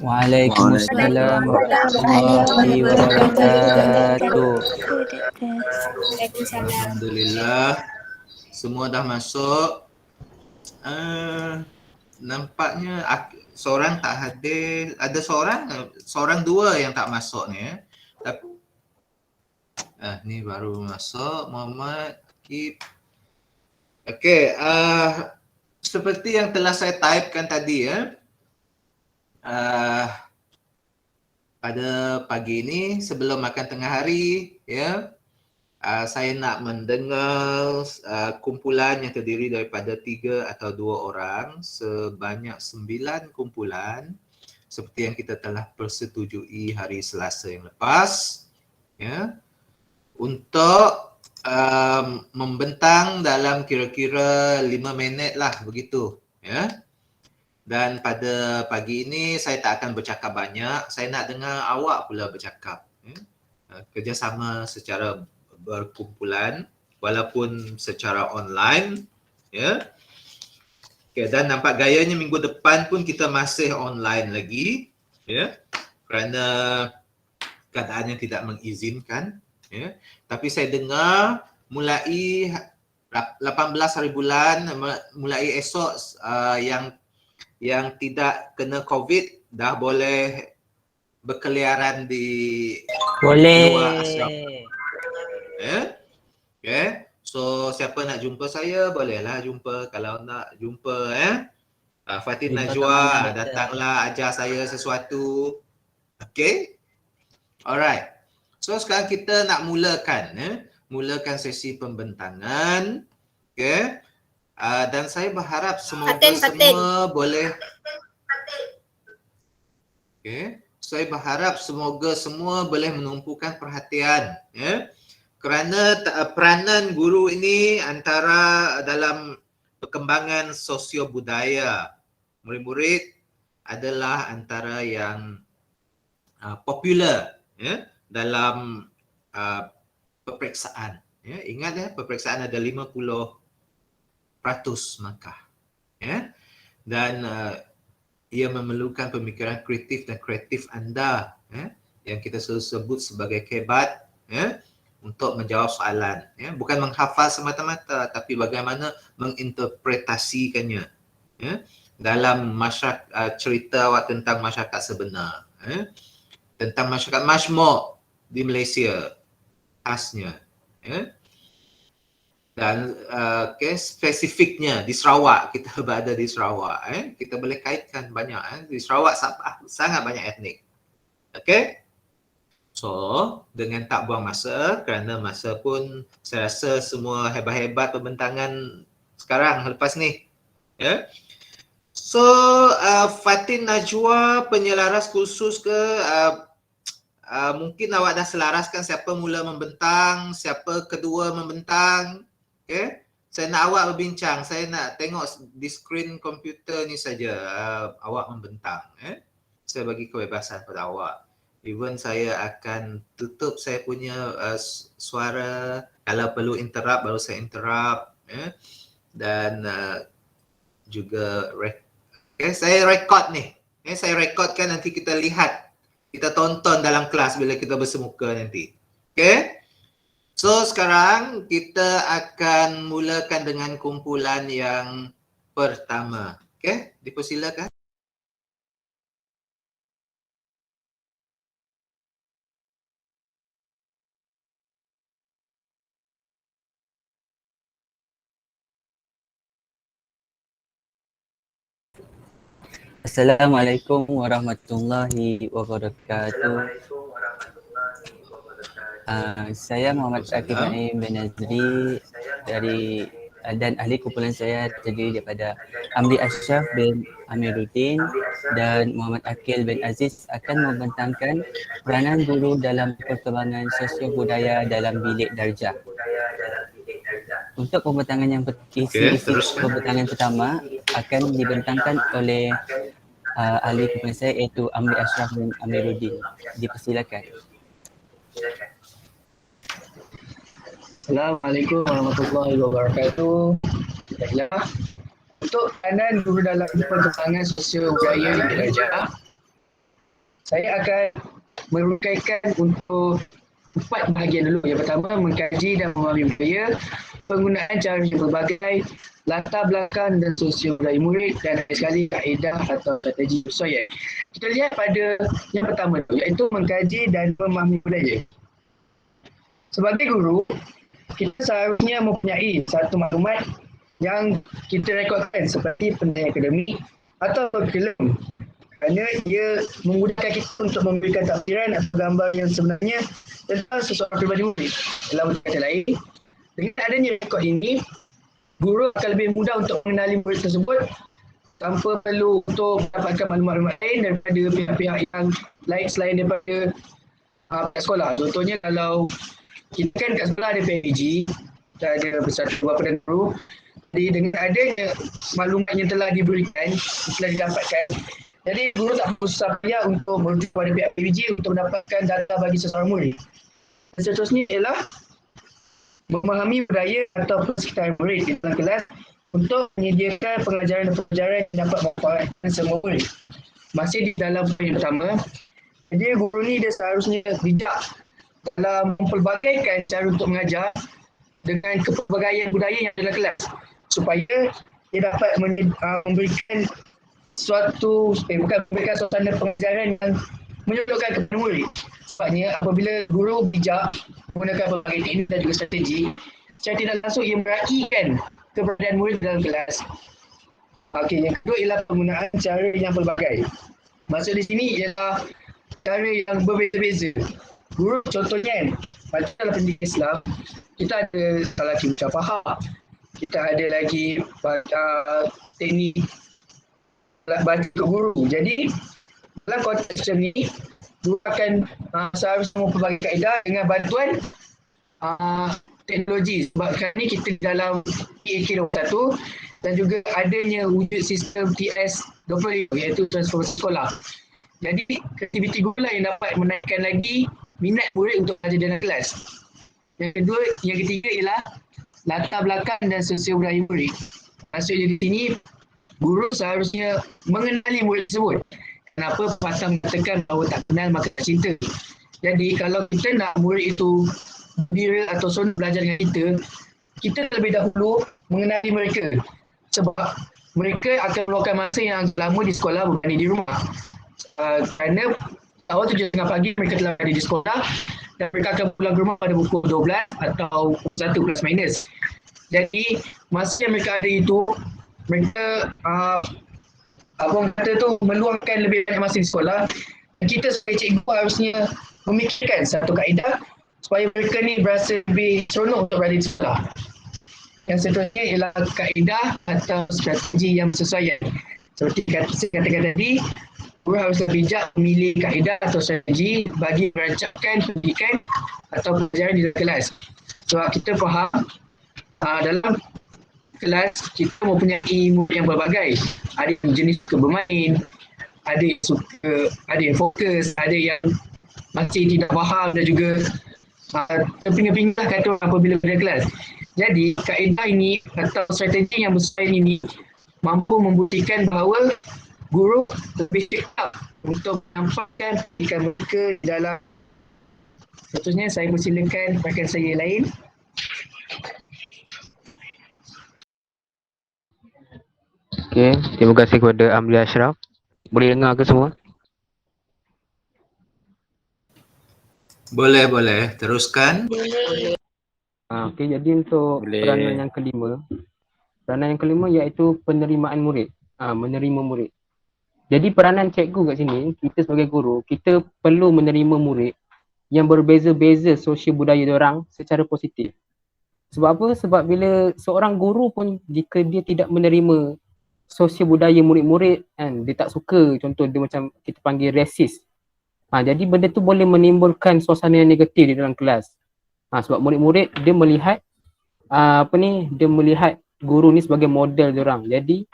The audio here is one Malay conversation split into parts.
Waalaikumsalam warahmatullahi wabarakatuh. Alhamdulillah, semua dah masuk. Nampaknya seorang tak hadir. Ada seorang dua yang tak masuk ni. Tapi ni baru masuk Muhammad Akib. Okey, seperti yang telah saya typekan tadi pada pagi ini sebelum makan tengah hari saya nak mendengar kumpulan yang terdiri daripada 3 atau 2 orang sebanyak 9 kumpulan seperti yang kita telah persetujui hari Selasa yang lepas untuk membentang dalam kira-kira 5 minit lah begitu Dan pada pagi ini saya tak akan bercakap banyak, saya nak dengar awak pula bercakap. Kerjasama secara berkumpulan walaupun secara online dan nampak gayanya minggu depan pun kita masih online lagi kerana keadaannya tidak mengizinkan tapi saya dengar mulai 18 hari bulan mulai esok yang tidak kena COVID dah boleh berkeliaran di luar asrama. So siapa nak jumpa saya bolehlah jumpa. Kalau nak jumpa Fatin Najwa datanglah ajar saya sesuatu. Okay, alright. So sekarang kita nak mulakan sesi pembentangan. Okay, dan saya berharap semua boleh. Okay, saya berharap semoga semua boleh menumpukan perhatian kerana peranan guru ini antara dalam perkembangan sosio-budaya murid-murid adalah antara yang popular dalam peperiksaan. Ingat peperiksaan ada 50% markah. Dan ia memerlukan pemikiran kreatif anda yang kita sebut sebagai kebat untuk menjawab soalan. Bukan menghafal semata-mata tapi bagaimana menginterpretasikannya dalam cerita awak tentang masyarakat sebenar. Tentang masyarakat Majmuk di Malaysia khasnya. Dan spesifiknya di Sarawak, kita berada di Sarawak. Kita boleh kaitkan banyak. Di Sarawak sangat banyak etnik. Okay? So, dengan tak buang masa, kerana masa pun saya rasa semua hebat-hebat pembentangan sekarang lepas ni. So, Fatin Najwa penyelaras khusus ke? Mungkin awak dah selaraskan siapa mula membentang, siapa kedua membentang. Okay? Saya nak awak berbincang. Saya nak tengok di skrin komputer ni saja awak membentang. Saya bagi kebebasan pada awak. Even saya akan tutup saya punya suara. Kalau perlu interrupt, baru saya interrupt. Dan juga saya record ni. Saya rekodkan, nanti kita lihat. Kita tonton dalam kelas bila kita bersemuka nanti. Okay? So sekarang kita akan mulakan dengan kumpulan yang pertama. Okay? Dipersilakan. Assalamualaikum warahmatullahi wabarakatuh. Saya Muhammad Akib Naim bin Nazri dan ahli kumpulan saya terdiri daripada Amri Ashraf bin Amiruddin dan Muhammad Akil bin Aziz akan membentangkan peranan guru dalam perkembangan sosio budaya dalam bilik darjah. Untuk pembentangan yang isi pembentangan pertama akan dibentangkan oleh ahli kumpulan saya iaitu Amri Ashraf bin Amiruddin. Dipersilakan. Assalamualaikum warahmatullahi wabarakatuh. Baiklah. Untuk peranan guru dalam perkembangan sosio budaya di darjah, saya akan merungkaikan untuk 4 bahagian dulu. Yang pertama, mengkaji dan memahami budaya, penggunaan cara yang berbagai, latar belakang dan sosial budaya murid, dan ada sekali kaedah atau strategi persoalan. Kita lihat pada yang pertama tu, iaitu mengkaji dan memahami budaya. Sebagai guru, kita seharusnya mempunyai satu maklumat yang kita rekodkan seperti penilaian akademik atau curriculum, kerana ia memudahkan kita untuk memberikan tafsiran atau gambar yang sebenarnya tentang seseorang peribadi murid. Dalam kata lain, dengan adanya rekod ini, guru akan lebih mudah untuk mengenali murid tersebut tanpa perlu untuk mendapatkan maklumat-maklumat lain daripada pihak-pihak yang lain selain daripada pihak sekolah. Contohnya kalau kita kan kat sekolah ada PAG, kita ada bersatu bapa dan guru. Jadi dengan adanya maklumat yang telah diberikan, telah didapatkan, jadi guru tak perlu susah payah untuk merujuk kepada pihak PAG untuk mendapatkan data bagi seseorang murid. Dan seterusnya ialah memahami budaya ataupun sekitar murid di dalam kelas untuk menyediakan pengajaran dan pelajaran yang dapat memanfaatkan semua murid. Masih di dalam poin yang pertama, jadi guru ni dia seharusnya bijak dalam mempelbagaikan cara untuk mengajar dengan kepelbagaian budaya yang ada dalam kelas supaya dia dapat memberikan memberikan suasana pengajaran yang menyokongkan kepada murid. Sebabnya apabila guru bijak menggunakan berbagai teknik dan juga strategi, secara tidak langsung ia meraihkan keberadaan murid dalam kelas. Okey, yang kedua ialah penggunaan cara yang pelbagai. Maksud di sini ialah cara yang berbeza-beza. Guru contohnya kan, macam dalam pendidikan Islam, kita ada lagi musyafahah, kita ada lagi teknik baca ke guru. Jadi dalam konteks macam ni, guru akan seharusnya memperbaiki kaedah dengan bantuan teknologi. Sebab sekarang ni kita dalam PAK21 dan juga adanya wujud sistem TS20 iaitu transformasi sekolah. Jadi aktiviti guru lah yang dapat menaikkan lagi minat murid untuk belajar dalam kelas. Yang ketiga ialah latar belakang dan sosial budaya murid. Maksudnya di sini, guru seharusnya mengenali murid tersebut. Kenapa pepatah mengatakan bahawa tak kenal maka tak cinta. Jadi kalau kita nak murid itu gembira atau seronok belajar dengan kita terlebih dahulu mengenali mereka. Sebab mereka akan meluangkan masa yang lama di sekolah berbanding di rumah. Kerana awal 7.30 pagi mereka telah berada di sekolah dan mereka akan pulang ke rumah pada pukul 12 atau 1 plus minus. Jadi masa yang mereka ada itu, mereka abang kata tu meluangkan lebih banyak masa di sekolah. Dan kita sebagai cikgu harusnya memikirkan satu kaedah supaya mereka ni berasa lebih seronok untuk berada di sekolah. Yang seterusnya ialah kaedah atau strategi yang bersesuaian. Seperti saya katakan tadi, guru harus bijak memilih kaedah atau strategi bagi merancangkan pendidikan atau pelajaran di dalam kelas. Sebab kita faham dalam kelas kita mempunyai murid yang berbagai. Ada yang jenis suka bermain, ada yang suka, ada yang fokus, ada yang masih tidak faham dan juga terpinga-pinga kata orang apabila berada kelas. Jadi kaedah ini atau strategi yang bersesuaian ini mampu membuktikan bahawa guru lebih cekap untuk menampakkan pendidikan mereka dalam. Seterusnya saya persilakan rakan saya lain. Okey, terima kasih kepada Amri Ashraf. Boleh dengar ke semua? Boleh. Teruskan. Okey, jadi untuk peranan yang kelima iaitu penerimaan murid. Menerima murid. Jadi peranan cikgu kat sini, kita sebagai guru, kita perlu menerima murid yang berbeza-beza sosial budaya diorang secara positif. Sebab apa? Sebab bila seorang guru pun jika dia tidak menerima sosial budaya murid-murid kan, dia tak suka, contoh dia macam kita panggil racist. Jadi benda tu boleh menimbulkan suasana yang negatif di dalam kelas. Sebab murid-murid dia melihat dia melihat guru ni sebagai model diorang. Jadi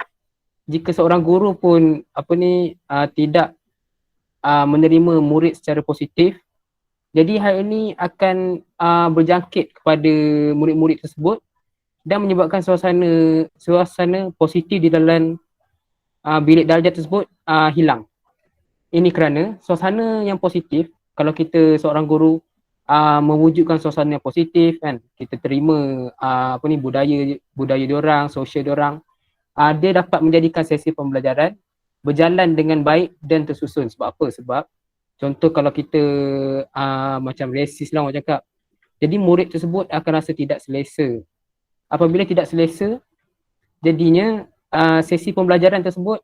jika seorang guru pun tidak menerima murid secara positif, jadi hal ini akan berjangkit kepada murid-murid tersebut dan menyebabkan suasana positif di dalam bilik darjah tersebut hilang. Ini kerana suasana yang positif, kalau kita seorang guru mewujudkan suasana yang positif kan, kita terima budaya diorang, sosial diorang, dia dapat menjadikan sesi pembelajaran berjalan dengan baik dan tersusun. Sebab apa? Sebab contoh kalau kita macam resis lah orang cakap, jadi murid tersebut akan rasa tidak selesa. Apabila tidak selesa, jadinya sesi pembelajaran tersebut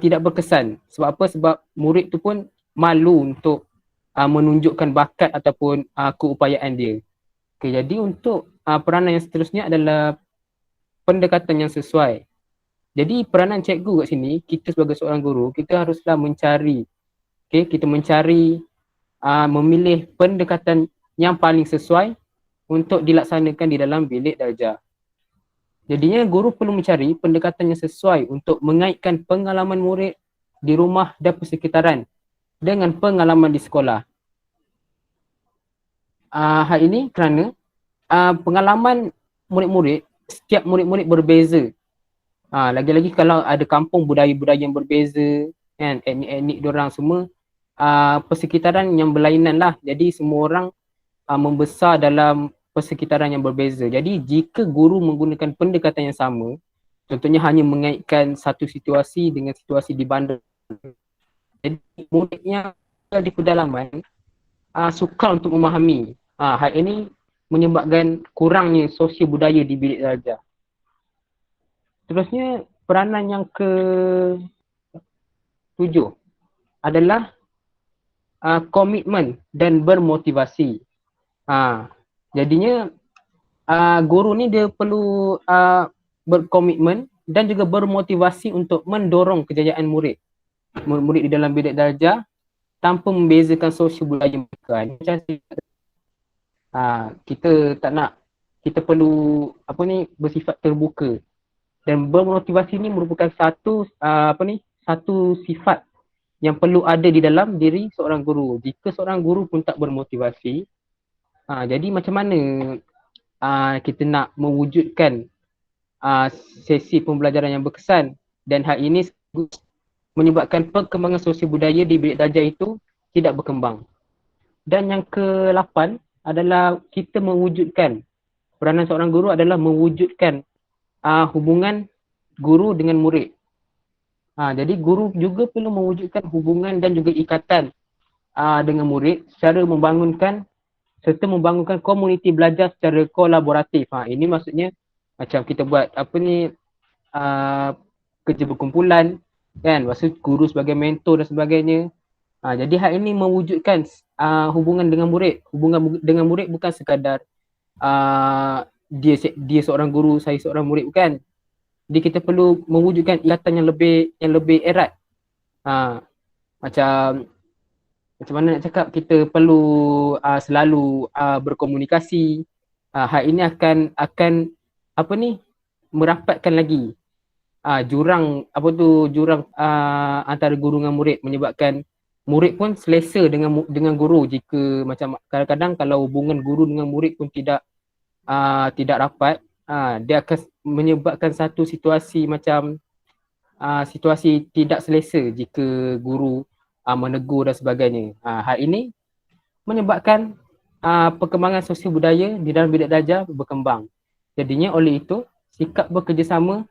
tidak berkesan. Sebab apa? Sebab murid tu pun malu untuk menunjukkan bakat ataupun keupayaan dia. Okay, jadi untuk peranan yang seterusnya adalah pendekatan yang sesuai. Jadi peranan cikgu kat sini, kita sebagai seorang guru, kita haruslah mencari, kita mencari, memilih pendekatan yang paling sesuai untuk dilaksanakan di dalam bilik darjah. Jadinya guru perlu mencari pendekatan yang sesuai untuk mengaitkan pengalaman murid di rumah dan persekitaran dengan pengalaman di sekolah. Hal ini kerana pengalaman murid-murid, setiap murid-murid berbeza. Lagi-lagi kalau ada kampung budaya-budaya yang berbeza, kan, etnik-etnik diorang semua, persekitaran yang berlainan lah. Jadi semua orang membesar dalam persekitaran yang berbeza. Jadi jika guru menggunakan pendekatan yang sama, contohnya hanya mengaitkan satu situasi dengan situasi di bandar, jadi muridnya di pedalaman sukar untuk memahami. Hal ini menyebabkan kurangnya sosial budaya di bilik darjah. Terusnya peranan yang ke-7 adalah komitmen dan bermotivasi. Jadinya guru ni dia perlu berkomitmen dan juga bermotivasi untuk mendorong kejayaan murid di dalam bilik darjah tanpa membezakan sosial budaya mereka. Kita tak nak, kita perlu bersifat terbuka, dan bermotivasi ni merupakan satu sifat yang perlu ada di dalam diri seorang guru. Jika seorang guru pun tak bermotivasi, jadi macam mana kita nak mewujudkan sesi pembelajaran yang berkesan, dan hal ini menyebabkan perkembangan sosial budaya di bilik darjah itu tidak berkembang. Dan yang ke-8 adalah kita mewujudkan, peranan seorang guru adalah mewujudkan hubungan guru dengan murid. Jadi guru juga perlu mewujudkan hubungan dan juga ikatan dengan murid secara membangunkan komuniti belajar secara kolaboratif. Ini maksudnya macam kita buat kerja berkumpulan, kan, maksud guru sebagai mentor dan sebagainya. Jadi hal ini mewujudkan hubungan dengan murid. Hubungan dengan murid bukan sekadar dia seorang guru, saya seorang murid, bukan. Jadi kita perlu mewujudkan ikatan yang lebih erat. Macam mana nak cakap, kita perlu selalu berkomunikasi. Hal ini akan merapatkan lagi jurang antara guru dengan murid, menyebabkan murid pun selesa dengan guru. Jika macam kadang-kadang kalau hubungan guru dengan murid pun tidak rapat, dia akan menyebabkan satu situasi macam situasi tidak selesa jika guru menegur dan sebagainya. Hal ini menyebabkan perkembangan sosial budaya di dalam bilik darjah berkembang. Jadinya oleh itu sikap bekerjasama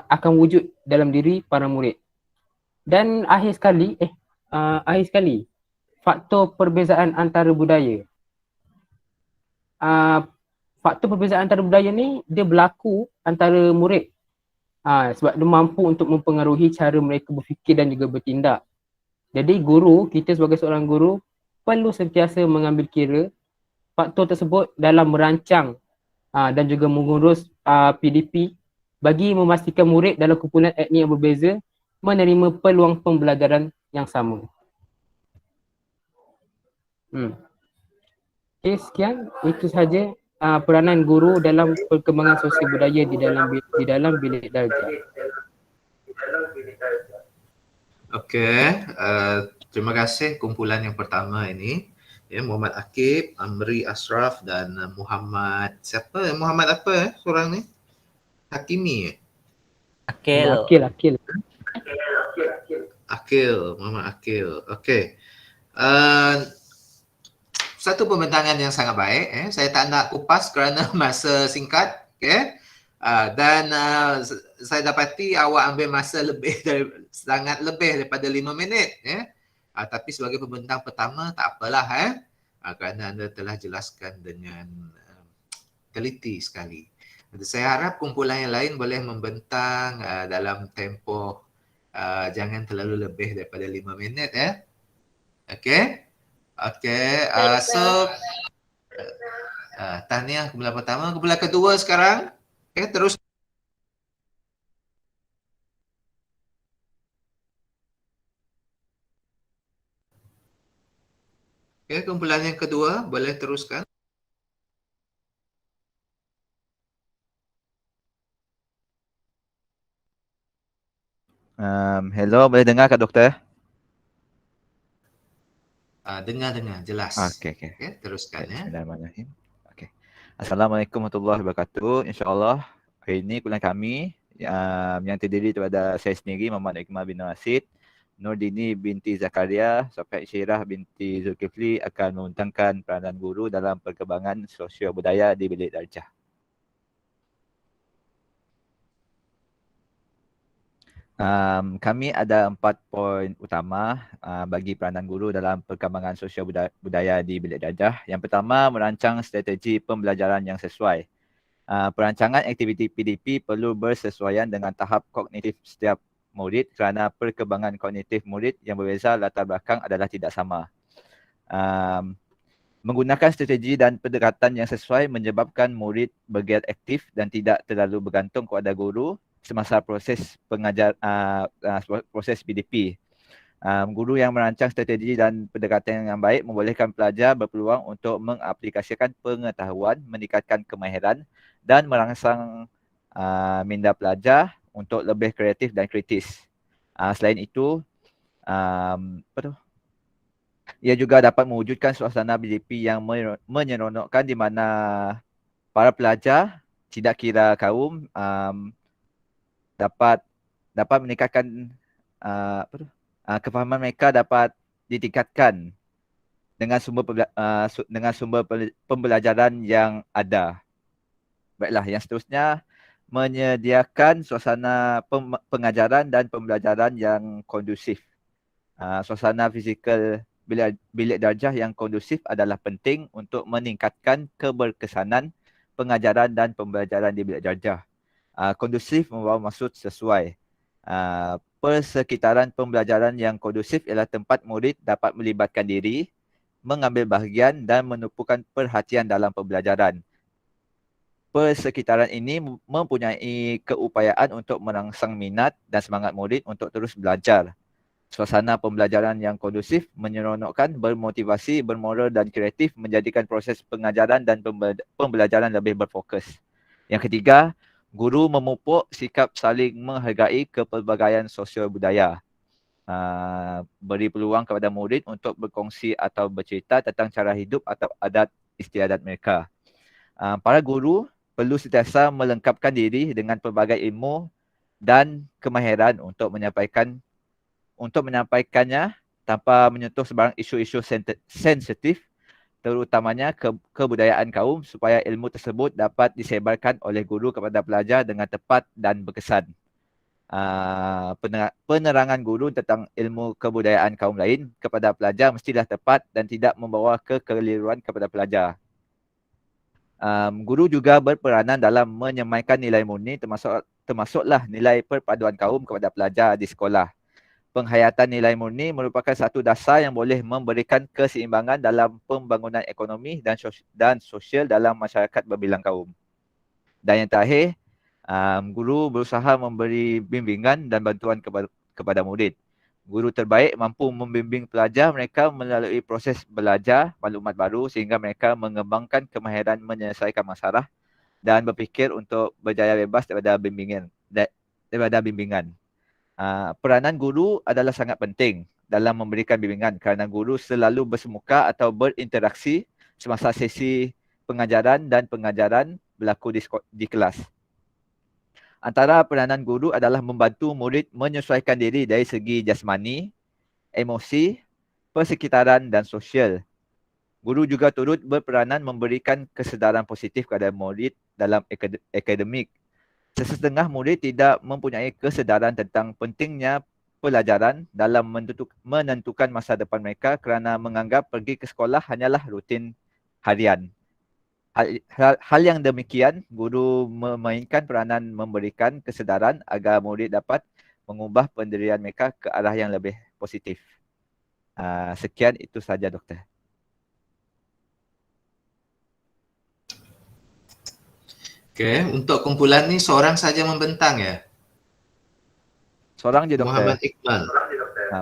akan wujud dalam diri para murid. Dan akhir sekali, faktor perbezaan antara budaya. Faktor perbezaan antara budaya ni dia berlaku antara murid. Sebab dia mampu untuk mempengaruhi cara mereka berfikir dan juga bertindak. Jadi kita sebagai seorang guru perlu sentiasa mengambil kira faktor tersebut dalam merancang dan juga mengurus PDP bagi memastikan murid dalam kumpulan etnik yang berbeza menerima peluang pembelajaran yang sama. Okay, sekian. Itu sahaja peranan guru dalam perkembangan sosial budaya di dalam bilik darjah. Okey, terima kasih kumpulan yang pertama ini. Ya, Muhammad Akib, Amri Ashraf dan Muhammad Muhammad apa seorang ni? Hakimi. Akil. Muhammad Akil. Okey. Satu pembentangan yang sangat baik. Saya tak nak kupas kerana masa singkat. Okay. Dan saya dapati awak ambil masa sangat lebih daripada 5 minit. Tapi sebagai pembentang pertama tak apalah. Kerana anda telah jelaskan dengan teliti sekali. Saya harap kumpulan yang lain boleh membentang dalam tempoh jangan terlalu lebih daripada 5 minit. Okay. Okay, so tahniah kumpulan pertama. Kumpulan kedua sekarang. Okay, terus. Okay, kumpulan yang kedua boleh teruskan. Hello, boleh dengar Kak Doktor? Dengar jelas. Okey. Okay, teruskan ya. Bismillahirrahmanirrahim. Okey. Assalamualaikum warahmatullahi wabarakatuh. InsyaAllah hari ini kuliah kami yang terdiri daripada saya sendiri Muhammad Iqmal bin Rasid, Nurdini binti Zakaria, Sofiat Syirah binti Zulkifli akan membentangkan peranan guru dalam perkembangan sosial budaya di Bilik Darjah. Kami ada 4 poin utama bagi peranan guru dalam perkembangan sosial budaya di Bilik Darjah. Yang pertama, merancang strategi pembelajaran yang sesuai. Perancangan aktiviti PDP perlu bersesuaian dengan tahap kognitif setiap murid kerana perkembangan kognitif murid yang berbeza latar belakang adalah tidak sama. Menggunakan strategi dan pendekatan yang sesuai menyebabkan murid bergiat aktif dan tidak terlalu bergantung kepada guru semasa proses proses PDP. Guru yang merancang strategi dan pendekatan yang baik membolehkan pelajar berpeluang untuk mengaplikasikan pengetahuan, meningkatkan kemahiran dan merangsang minda pelajar untuk lebih kreatif dan kritis. Selain itu, ia juga dapat mewujudkan suasana PDP yang menyeronokkan di mana para pelajar tidak kira kaum dapat meningkatkan kefahaman mereka dapat ditingkatkan dengan sumber pembelajaran yang ada. Baiklah, yang seterusnya menyediakan suasana pengajaran dan pembelajaran yang kondusif. Suasana fizikal bilik darjah yang kondusif adalah penting untuk meningkatkan keberkesanan pengajaran dan pembelajaran di bilik darjah. Kondusif membawa maksud sesuai. Persekitaran pembelajaran yang kondusif ialah tempat murid dapat melibatkan diri, mengambil bahagian dan menumpukan perhatian dalam pembelajaran. Persekitaran ini mempunyai keupayaan untuk merangsang minat dan semangat murid untuk terus belajar. Suasana pembelajaran yang kondusif menyeronokkan, bermotivasi, bermoral dan kreatif menjadikan proses pengajaran dan pembelajaran lebih berfokus. Yang ketiga, guru memupuk sikap saling menghargai kepelbagaian sosial budaya. Beri peluang kepada murid untuk berkongsi atau bercerita tentang cara hidup atau adat istiadat mereka. Para guru perlu sentiasa melengkapkan diri dengan pelbagai ilmu dan kemahiran untuk menyampaikannya tanpa menyentuh sebarang isu-isu sensitif, terutamanya kebudayaan kaum, supaya ilmu tersebut dapat disebarkan oleh guru kepada pelajar dengan tepat dan berkesan. Penerangan guru tentang ilmu kebudayaan kaum lain kepada pelajar mestilah tepat dan tidak membawa kekeliruan kepada pelajar. Guru juga berperanan dalam menyemaikan nilai murni termasuklah nilai perpaduan kaum kepada pelajar di sekolah. Penghayatan nilai murni merupakan satu dasar yang boleh memberikan keseimbangan dalam pembangunan ekonomi dan sosial dalam masyarakat berbilang kaum. Dan yang terakhir, guru berusaha memberi bimbingan dan bantuan kepada murid. Guru terbaik mampu membimbing pelajar mereka melalui proses belajar maklumat baru sehingga mereka mengembangkan kemahiran menyelesaikan masalah dan berfikir untuk berjaya bebas daripada bimbingan. Peranan guru adalah sangat penting dalam memberikan bimbingan kerana guru selalu bersemuka atau berinteraksi semasa sesi pengajaran dan pengajaran berlaku di kelas. Antara peranan guru adalah membantu murid menyesuaikan diri dari segi jasmani, emosi, persekitaran dan sosial. Guru juga turut berperanan memberikan kesedaran positif kepada murid dalam akademik. Sesetengah murid tidak mempunyai kesedaran tentang pentingnya pelajaran dalam menentukan masa depan mereka kerana menganggap pergi ke sekolah hanyalah rutin harian. Hal yang demikian, guru memainkan peranan memberikan kesedaran agar murid dapat mengubah pendirian mereka ke arah yang lebih positif. Sekian, itu saja doktor. Okey, untuk kumpulan ni seorang saja membentang ya? Seorang je doktor. Muhammad Iqbal.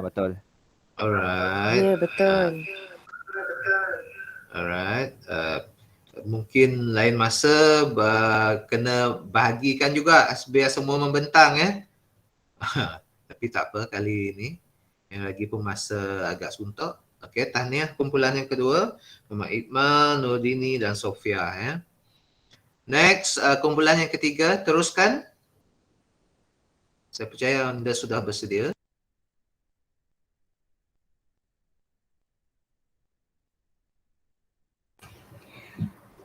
Betul. Alright. Ya, betul. Alright. Mungkin lain masa kena bahagikan juga biar semua membentang ya. Tapi tak apa, kali ini yang lagi pun masa agak suntuk. Okey, tahniah kumpulan yang kedua, Muhammad Iqbal, Nurdini dan Sofia ya. Next, kumpulan yang ketiga, teruskan. Saya percaya anda sudah bersedia.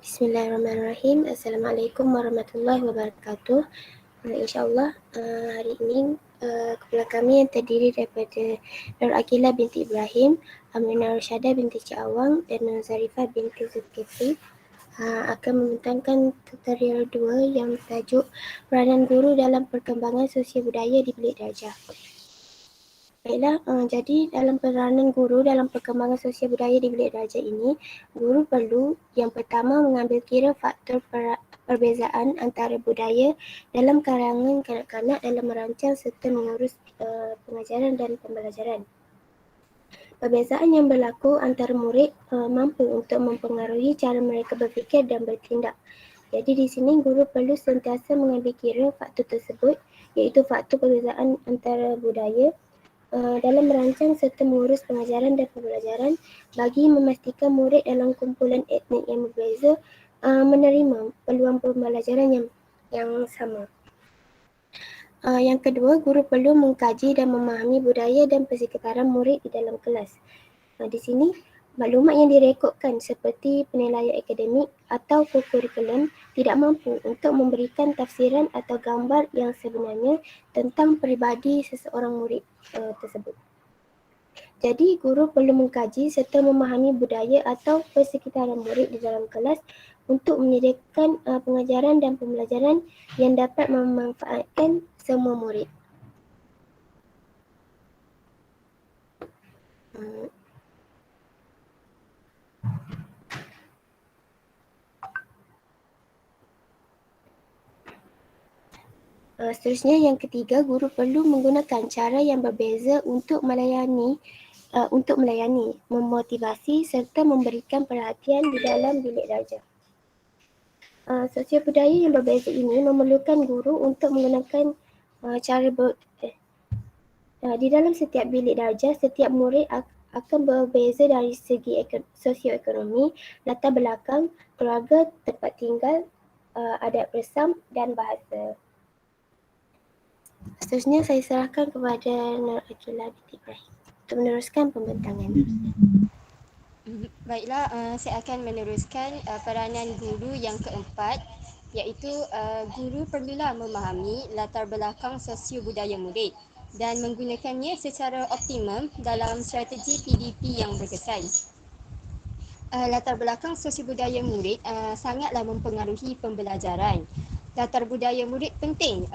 Bismillahirrahmanirrahim. Assalamualaikum warahmatullahi wabarakatuh. InsyaAllah hari ini kumpulan kami yang terdiri daripada Nur Aqilah binti Ibrahim, Aminah Rusyadah binti Cik Awang dan Nur Zarifah binti Zulkifli akan membentangkan tutorial 2 yang bertajuk Peranan Guru dalam Perkembangan Sosial Budaya di Bilik Darjah. Baiklah, jadi dalam peranan guru dalam perkembangan sosial budaya di Bilik Darjah ini, guru perlu yang pertama mengambil kira faktor perbezaan antara budaya dalam kalangan kanak-kanak dalam merancang serta mengurus pengajaran dan pembelajaran. Perbezaan yang berlaku antara murid mampu untuk mempengaruhi cara mereka berfikir dan bertindak. Jadi di sini guru perlu sentiasa mengambil kira faktor tersebut, iaitu faktor perbezaan antara budaya dalam merancang serta mengurus pengajaran dan pembelajaran bagi memastikan murid dalam kumpulan etnik yang berbeza menerima peluang pembelajaran yang sama. Yang kedua, guru perlu mengkaji dan memahami budaya dan persekitaran murid di dalam kelas. Di sini, maklumat yang direkodkan seperti penilaian akademik atau kurikulum tidak mampu untuk memberikan tafsiran atau gambar yang sebenarnya tentang peribadi seseorang murid tersebut. Jadi, guru perlu mengkaji serta memahami budaya atau persekitaran murid di dalam kelas untuk menyediakan pengajaran dan pembelajaran yang dapat memanfaatkan semua murid. Seterusnya, yang ketiga, guru perlu menggunakan cara yang berbeza untuk melayani, memotivasi serta memberikan perhatian di dalam bilik darjah. Sosial budaya yang berbeza ini memerlukan guru untuk menggunakan di dalam setiap bilik darjah, setiap murid akan berbeza dari segi sosioekonomi, latar belakang, keluarga, tempat tinggal, adat bersam dan bahasa. Seterusnya saya serahkan kepada Nur Aqilah binti Ibrahim untuk meneruskan pembentangan. Baiklah, saya akan meneruskan peranan guru yang keempat, iaitu guru perlulah memahami latar belakang sosio-budaya murid dan menggunakannya secara optimum dalam strategi PDP yang berkesan. Latar belakang sosio-budaya murid sangatlah mempengaruhi pembelajaran. Latar budaya murid penting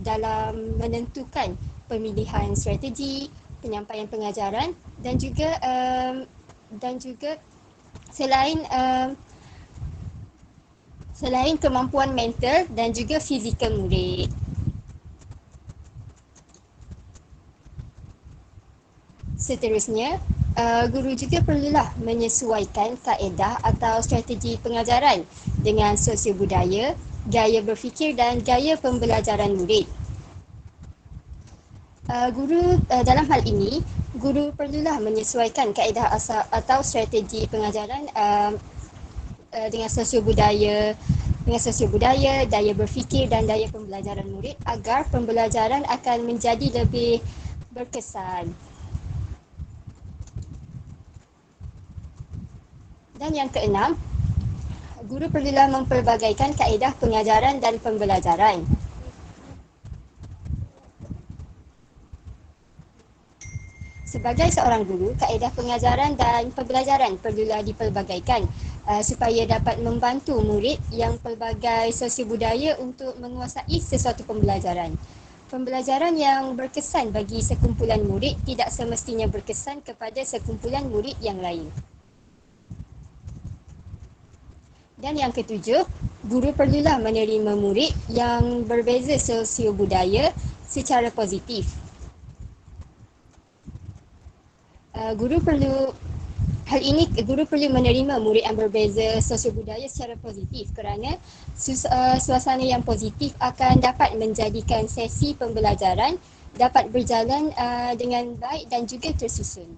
dalam menentukan pemilihan strategi, penyampaian pengajaran dan juga selain kemampuan mental dan juga fizikal murid. Seterusnya, guru juga perlulah menyesuaikan kaedah atau strategi pengajaran dengan sosio budaya, gaya berfikir dan gaya pembelajaran murid. Dalam hal ini, guru perlulah menyesuaikan kaedah asal atau strategi pengajaran dengan sosio budaya, daya berfikir dan daya pembelajaran murid agar pembelajaran akan menjadi lebih berkesan. Dan yang keenam, guru perlulah mempelbagaikan kaedah pengajaran dan pembelajaran. Sebagai seorang guru, kaedah pengajaran dan pembelajaran perlulah dipelbagaikan supaya dapat membantu murid yang pelbagai sosiobudaya untuk menguasai sesuatu pembelajaran. Pembelajaran yang berkesan bagi sekumpulan murid tidak semestinya berkesan kepada sekumpulan murid yang lain. Dan yang ketujuh, guru perlulah menerima murid yang berbeza sosiobudaya secara positif. Guru perlu menerima murid yang berbeza sosiobudaya secara positif kerana suasana yang positif akan dapat menjadikan sesi pembelajaran dapat berjalan dengan baik dan juga tersusun.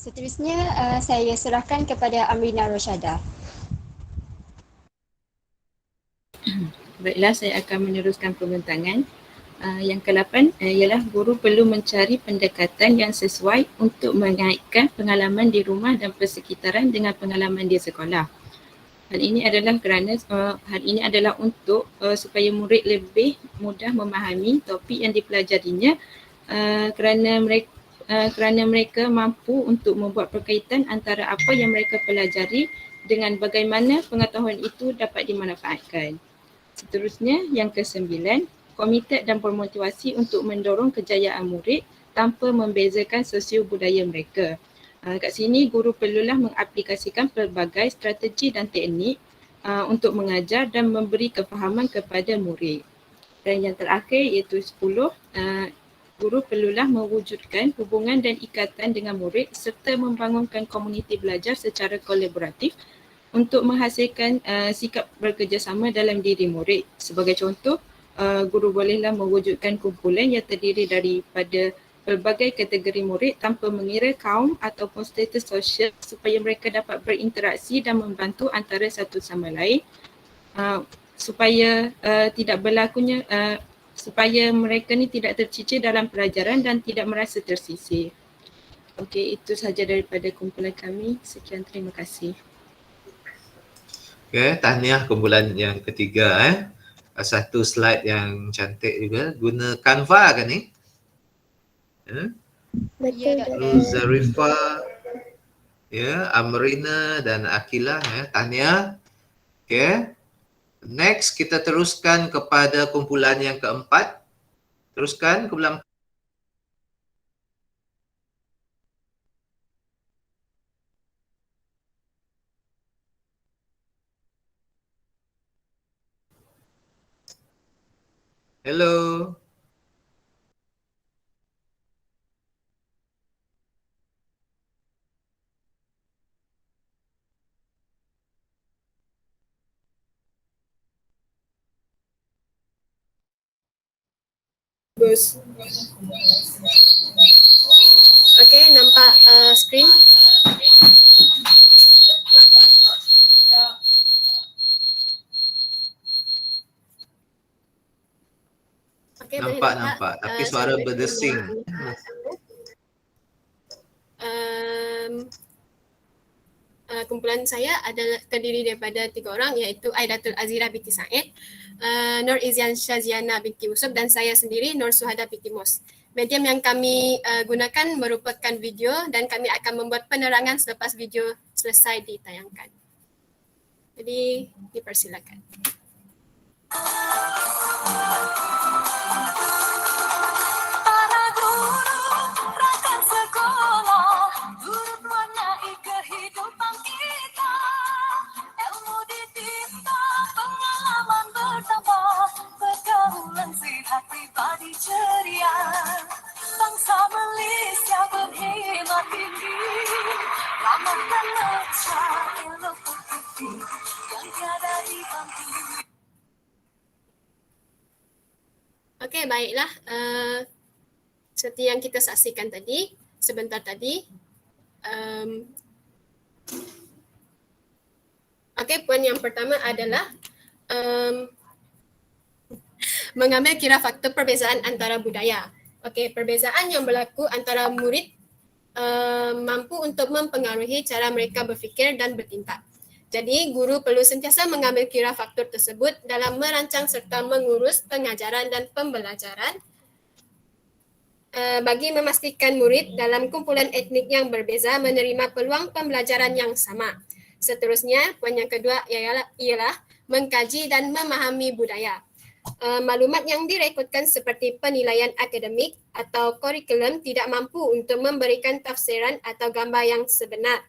Seterusnya, saya serahkan kepada Amrina Rosyada. Baiklah, saya akan meneruskan pembentangan. Yang ke-8 ialah guru perlu mencari pendekatan yang sesuai untuk mengaitkan pengalaman di rumah dan persekitaran dengan pengalaman di sekolah. Hal ini adalah untuk supaya murid lebih mudah memahami topik yang dipelajarinya kerana mereka mampu untuk membuat perkaitan antara apa yang mereka pelajari dengan bagaimana pengetahuan itu dapat dimanfaatkan. Seterusnya, yang ke-9, komited dan bermotivasi untuk mendorong kejayaan murid tanpa membezakan sosio budaya mereka. Kat sini, guru perlulah mengaplikasikan pelbagai strategi dan teknik untuk mengajar dan memberi kefahaman kepada murid. Dan yang terakhir iaitu 10, guru perlulah mewujudkan hubungan dan ikatan dengan murid serta membangunkan komuniti belajar secara kolaboratif untuk menghasilkan sikap bekerjasama dalam diri murid. Sebagai contoh, guru bolehlah mewujudkan kumpulan yang terdiri daripada pelbagai kategori murid tanpa mengira kaum ataupun status sosial supaya mereka dapat berinteraksi dan membantu antara satu sama lain supaya tidak berlakunya supaya mereka ni tidak tercicir dalam pelajaran dan tidak merasa tersisih. Okey, itu sahaja daripada kumpulan kami. Sekian, terima kasih. Okey, tahniah kumpulan yang ketiga. Satu slide yang cantik juga. Guna Canva kan ni? Betul. Zarifa, Amrina dan Akilah. Tahniah. Okey. Next, kita teruskan kepada kumpulan yang keempat. Teruskan kumpulan. Hello. Bagus. Okey, nampak skrin? Okey, Nampak. Tapi suara berdesing. Kumpulan saya adalah terdiri daripada 3 orang iaitu Aidatul Azira binti Said, Nur Izian Syaziana binti Yusuf dan saya sendiri Nur Suhada binti Mus. Medium yang kami gunakan merupakan video dan kami akan membuat penerangan selepas video selesai ditayangkan. Jadi dipersilakan. Para guru rakan sekolah, turut mewarnai kehidupan kita. Ilmu ditimpa, pengalaman bertambah, pergaulan sehat pribadi ceria. Bangsa Malaysia berhemat tinggi, ramah dan lecah, elok bukti yang tiada diganti. Okey, baiklah. Seperti yang kita saksikan tadi, sebentar tadi. Okey, poin yang pertama adalah mengambil kira faktor perbezaan antara budaya. Okey, perbezaan yang berlaku antara murid mampu untuk mempengaruhi cara mereka berfikir dan bertindak. Jadi, guru perlu sentiasa mengambil kira faktor tersebut dalam merancang serta mengurus pengajaran dan pembelajaran bagi memastikan murid dalam kumpulan etnik yang berbeza menerima peluang pembelajaran yang sama. Seterusnya, poin yang kedua ialah mengkaji dan memahami budaya. Maklumat yang direkodkan seperti penilaian akademik atau kurikulum tidak mampu untuk memberikan tafsiran atau gambar yang sebenar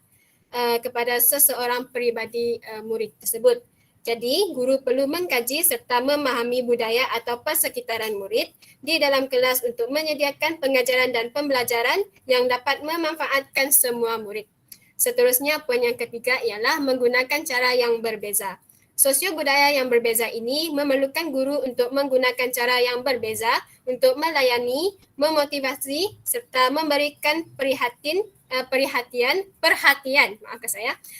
kepada seseorang peribadi murid tersebut. Jadi, guru perlu mengkaji serta memahami budaya atau persekitaran murid di dalam kelas untuk menyediakan pengajaran dan pembelajaran yang dapat memanfaatkan semua murid. Seterusnya, poin yang ketiga ialah menggunakan cara yang berbeza. Sosio budaya yang berbeza ini memerlukan guru untuk menggunakan cara yang berbeza untuk melayani, memotivasi serta memberikan perhatian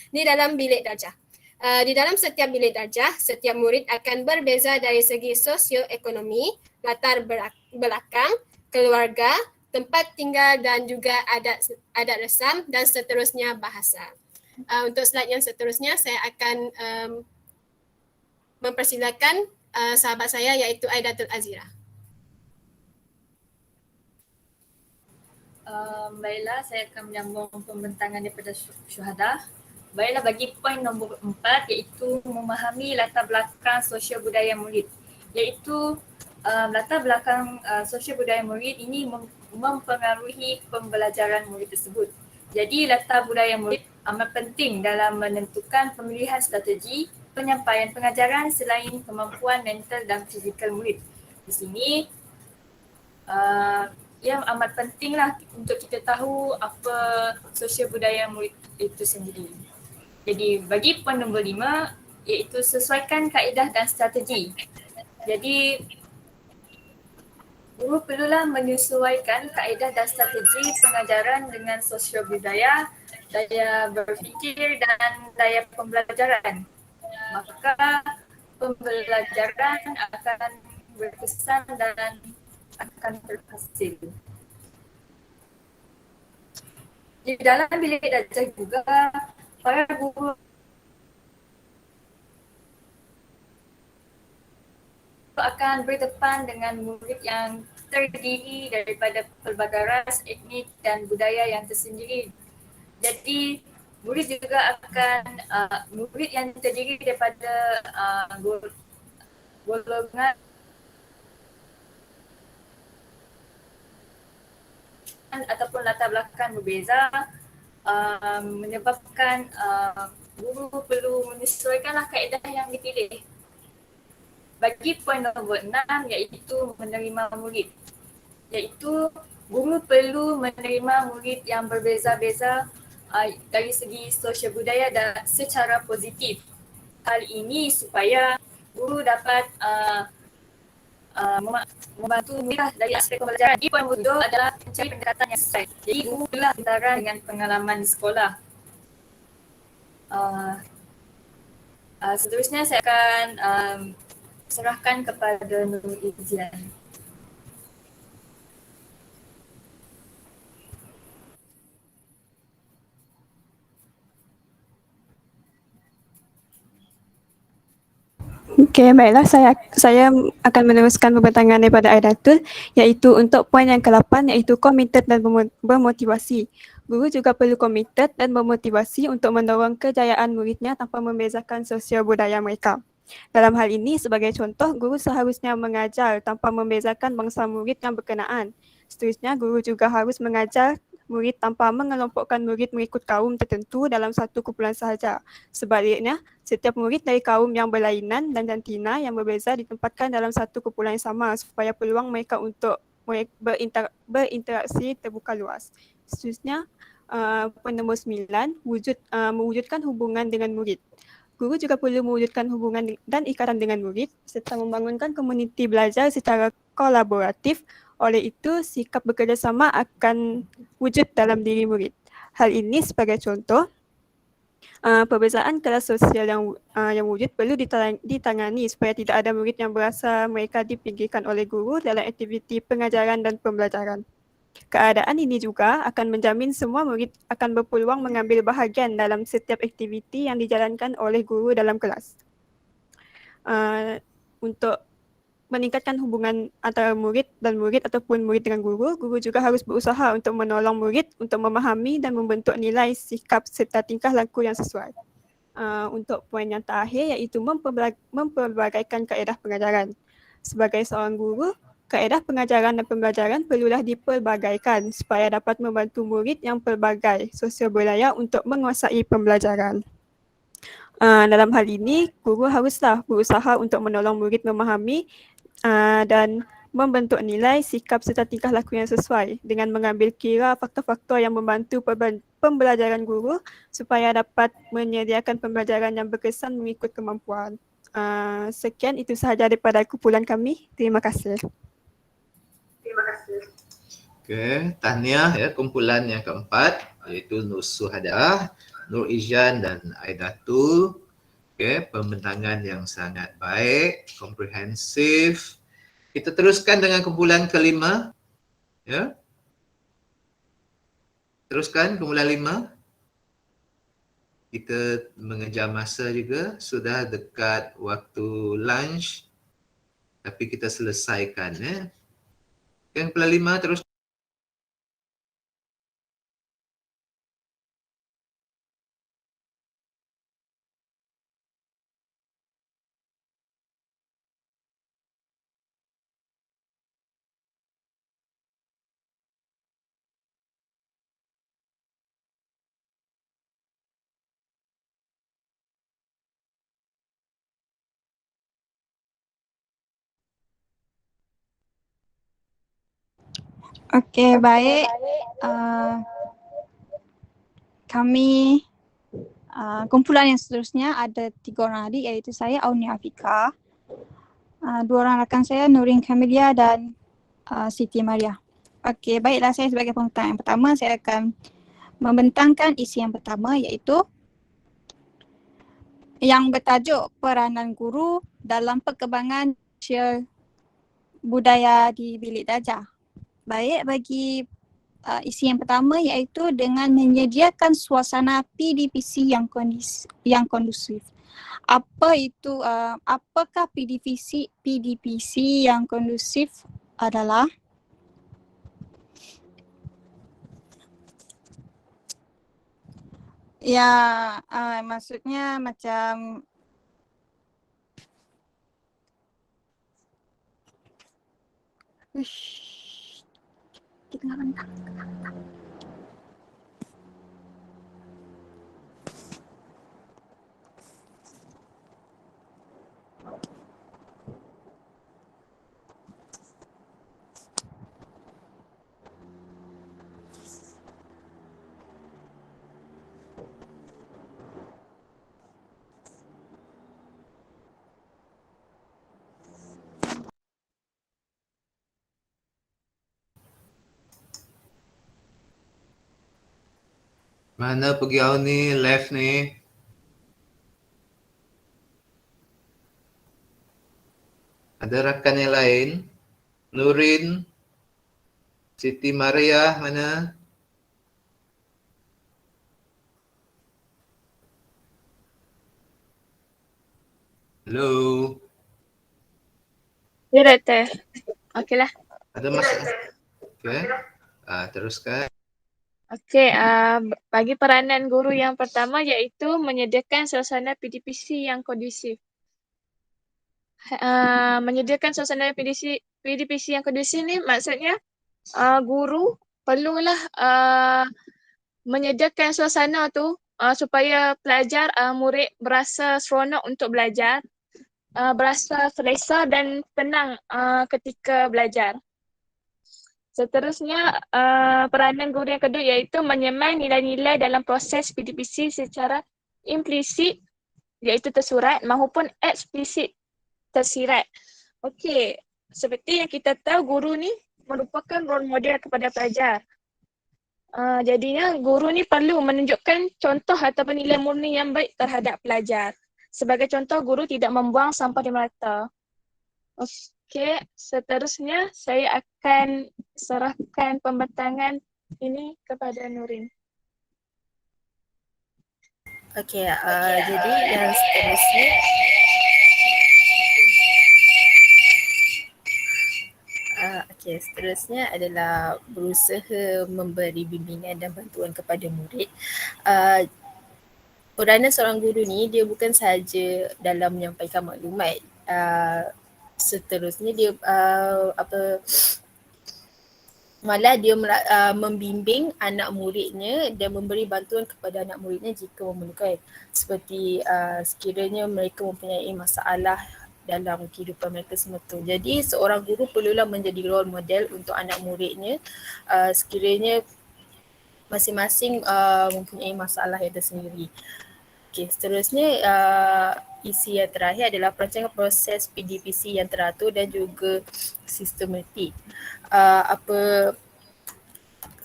di dalam bilik darjah. Di dalam setiap bilik darjah, setiap murid akan berbeza dari segi sosioekonomi, latar belakang, keluarga, tempat tinggal dan juga adat resam dan seterusnya bahasa. Untuk slide yang seterusnya saya akan mempersilakan sahabat saya iaitu Aidatul Azira. Baiklah, saya akan menyambung pembentangan daripada syuhada. Baiklah, bagi poin nombor 4 iaitu memahami latar belakang sosial budaya murid. Iaitu latar belakang sosial budaya murid ini mempengaruhi pembelajaran murid tersebut. Jadi latar budaya murid amat penting dalam menentukan pemilihan strategi penyampaian pengajaran selain kemampuan mental dan fizikal murid. Di sini yang amat pentinglah untuk kita tahu apa sosial budaya murid itu sendiri. Jadi bagi poin nombor 5 iaitu sesuaikan kaedah dan strategi. Jadi guru perlulah menyesuaikan kaedah dan strategi pengajaran dengan sosial budaya, daya berfikir dan daya pembelajaran. Maka pembelajaran akan berkesan dan akan berhasil. Di dalam bilik darjah juga, para guru akan berdepan dengan murid yang terdiri daripada pelbagai ras, etnik dan budaya yang tersendiri. Jadi murid juga akan murid yang terdiri daripada golongan ataupun latar belakang berbeza menyebabkan guru perlu menyesuaikanlah kaedah yang dipilih. Bagi poin nombor 6 iaitu menerima murid. Iaitu guru perlu menerima murid yang berbeza-beza dari segi sosial budaya dan secara positif. Hal ini supaya guru dapat membantu murid dari aspek pembelajaran. Di poin nombor 2 adalah mencari pendekatan yang sesuai. Jadi guru perlulah antara dengan pengalaman di sekolah. Seterusnya saya akan serahkan kepada Nur Izian. Okey, baiklah, saya akan meneruskan pembentangan daripada Aidatul iaitu untuk poin yang ke-8 iaitu committed dan bermotivasi. Guru juga perlu committed dan bermotivasi untuk mendorong kejayaan muridnya tanpa membezakan sosial budaya mereka. Dalam hal ini, sebagai contoh, guru seharusnya mengajar tanpa membezakan bangsa murid yang berkenaan. Seterusnya, guru juga harus mengajar murid tanpa mengelompokkan murid mengikut kaum tertentu dalam satu kumpulan sahaja. Sebaliknya, setiap murid dari kaum yang berlainan dan jantina yang berbeza ditempatkan dalam satu kumpulan yang sama supaya peluang mereka untuk berinteraksi terbuka luas. Seterusnya, poin nombor 9, mewujudkan hubungan dengan murid. Guru juga perlu mewujudkan hubungan dan ikatan dengan murid serta membangunkan komuniti belajar secara kolaboratif. Oleh itu, sikap bekerjasama akan wujud dalam diri murid. Hal ini sebagai contoh, perbezaan kelas sosial yang wujud perlu ditangani supaya tidak ada murid yang berasa mereka dipinggirkan oleh guru dalam aktiviti pengajaran dan pembelajaran. Keadaan ini juga akan menjamin semua murid akan berpeluang mengambil bahagian dalam setiap aktiviti yang dijalankan oleh guru dalam kelas. Untuk meningkatkan hubungan antara murid dan murid ataupun murid dengan guru, guru juga harus berusaha untuk menolong murid untuk memahami dan membentuk nilai, sikap serta tingkah laku yang sesuai. Untuk poin yang terakhir iaitu mempelbagaikan kaedah pengajaran. Sebagai seorang guru, kaedah pengajaran dan pembelajaran perlulah dipelbagaikan supaya dapat membantu murid yang pelbagai sosial budaya untuk menguasai pembelajaran. Dalam hal ini, guru haruslah berusaha untuk menolong murid memahami dan membentuk nilai, sikap serta tingkah laku yang sesuai dengan mengambil kira faktor-faktor yang membantu pembelajaran guru supaya dapat menyediakan pembelajaran yang berkesan mengikut kemampuan. Sekian itu sahaja daripada kumpulan kami. Terima kasih. Okey, tahniah ya kumpulan yang keempat iaitu Nur Suhada, Nur Izyan dan Aidatul. Okey, pembentangan yang sangat baik, komprehensif. Kita teruskan dengan kumpulan kelima. Ya. Teruskan kumpulan 5. Kita mengejar masa juga, sudah dekat waktu lunch. Tapi kita selesaikan ya. Yang kumpulan 5 terus. Okey, baik. Kami kumpulan yang seterusnya ada 3 orang adik iaitu saya Auni Afika, 2 orang rakan saya Nurin Kamilia dan Siti Maria. Okey, baiklah, saya sebagai pembentang yang pertama saya akan membentangkan isi yang pertama iaitu yang bertajuk peranan guru dalam perkembangan sosial budaya di bilik darjah. Baik, bagi isi yang pertama iaitu dengan menyediakan suasana PDPC yang kondusif. Apa itu, apakah PDPC yang kondusif adalah? Ya, maksudnya macam kita nggak Mana pergi awak ni, left ni? Ada rakan yang lain? Nurin, Siti Maria mana? Hello. Ya, Doktor. Okeylah. Ada masalah? Okey. Teruskan. Okey, bagi peranan guru yang pertama iaitu menyediakan suasana PDPC yang kondusif. Menyediakan suasana PDPC yang kondusif ni maksudnya guru perlulah menyediakan suasana tu supaya pelajar, murid berasa seronok untuk belajar, berasa selesa dan tenang ketika belajar. Seterusnya, peranan guru yang kedua iaitu menyemai nilai-nilai dalam proses PDPC secara implisit iaitu tersurat maupun eksplisit tersirat. Okey, seperti yang kita tahu guru ni merupakan role model kepada pelajar. Jadinya guru ni perlu menunjukkan contoh ataupun nilai murni yang baik terhadap pelajar. Sebagai contoh, guru tidak membuang sampah di merata. Okey, seterusnya saya akan serahkan pembentangan ini kepada Nurin. Okey, jadi yang seterusnya seterusnya adalah berusaha memberi bimbingan dan bantuan kepada murid. Peranan seorang guru ni dia bukan sahaja dalam menyampaikan maklumat. Seterusnya dia malah dia membimbing anak muridnya dan memberi bantuan kepada anak muridnya jika memerlukan. Seperti sekiranya mereka mempunyai masalah dalam kehidupan mereka semasa. Jadi seorang guru perlulah menjadi role model untuk anak muridnya sekiranya masing-masing mempunyai masalah yang tersendiri. Okey, seterusnya isi yang terakhir adalah perancangan proses PDPC yang teratur dan juga sistematik.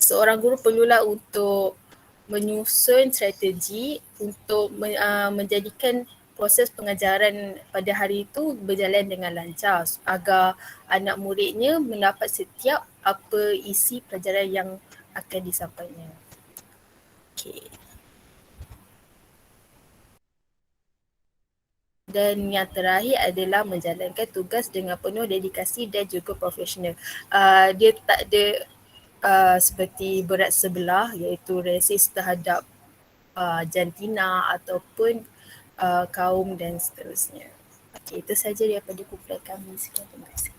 Seorang guru perlulah untuk menyusun strategi untuk menjadikan proses pengajaran pada hari itu berjalan dengan lancar agar anak muridnya mendapat setiap apa isi pelajaran yang akan disampaikan. Okey. Dan yang terakhir adalah menjalankan tugas dengan penuh dedikasi dan juga profesional. Dia tak ada seperti berat sebelah iaitu resis terhadap jantina ataupun kaum dan seterusnya. Okey, itu sahaja daripada kumpulan kami. Sekian, terima kasih.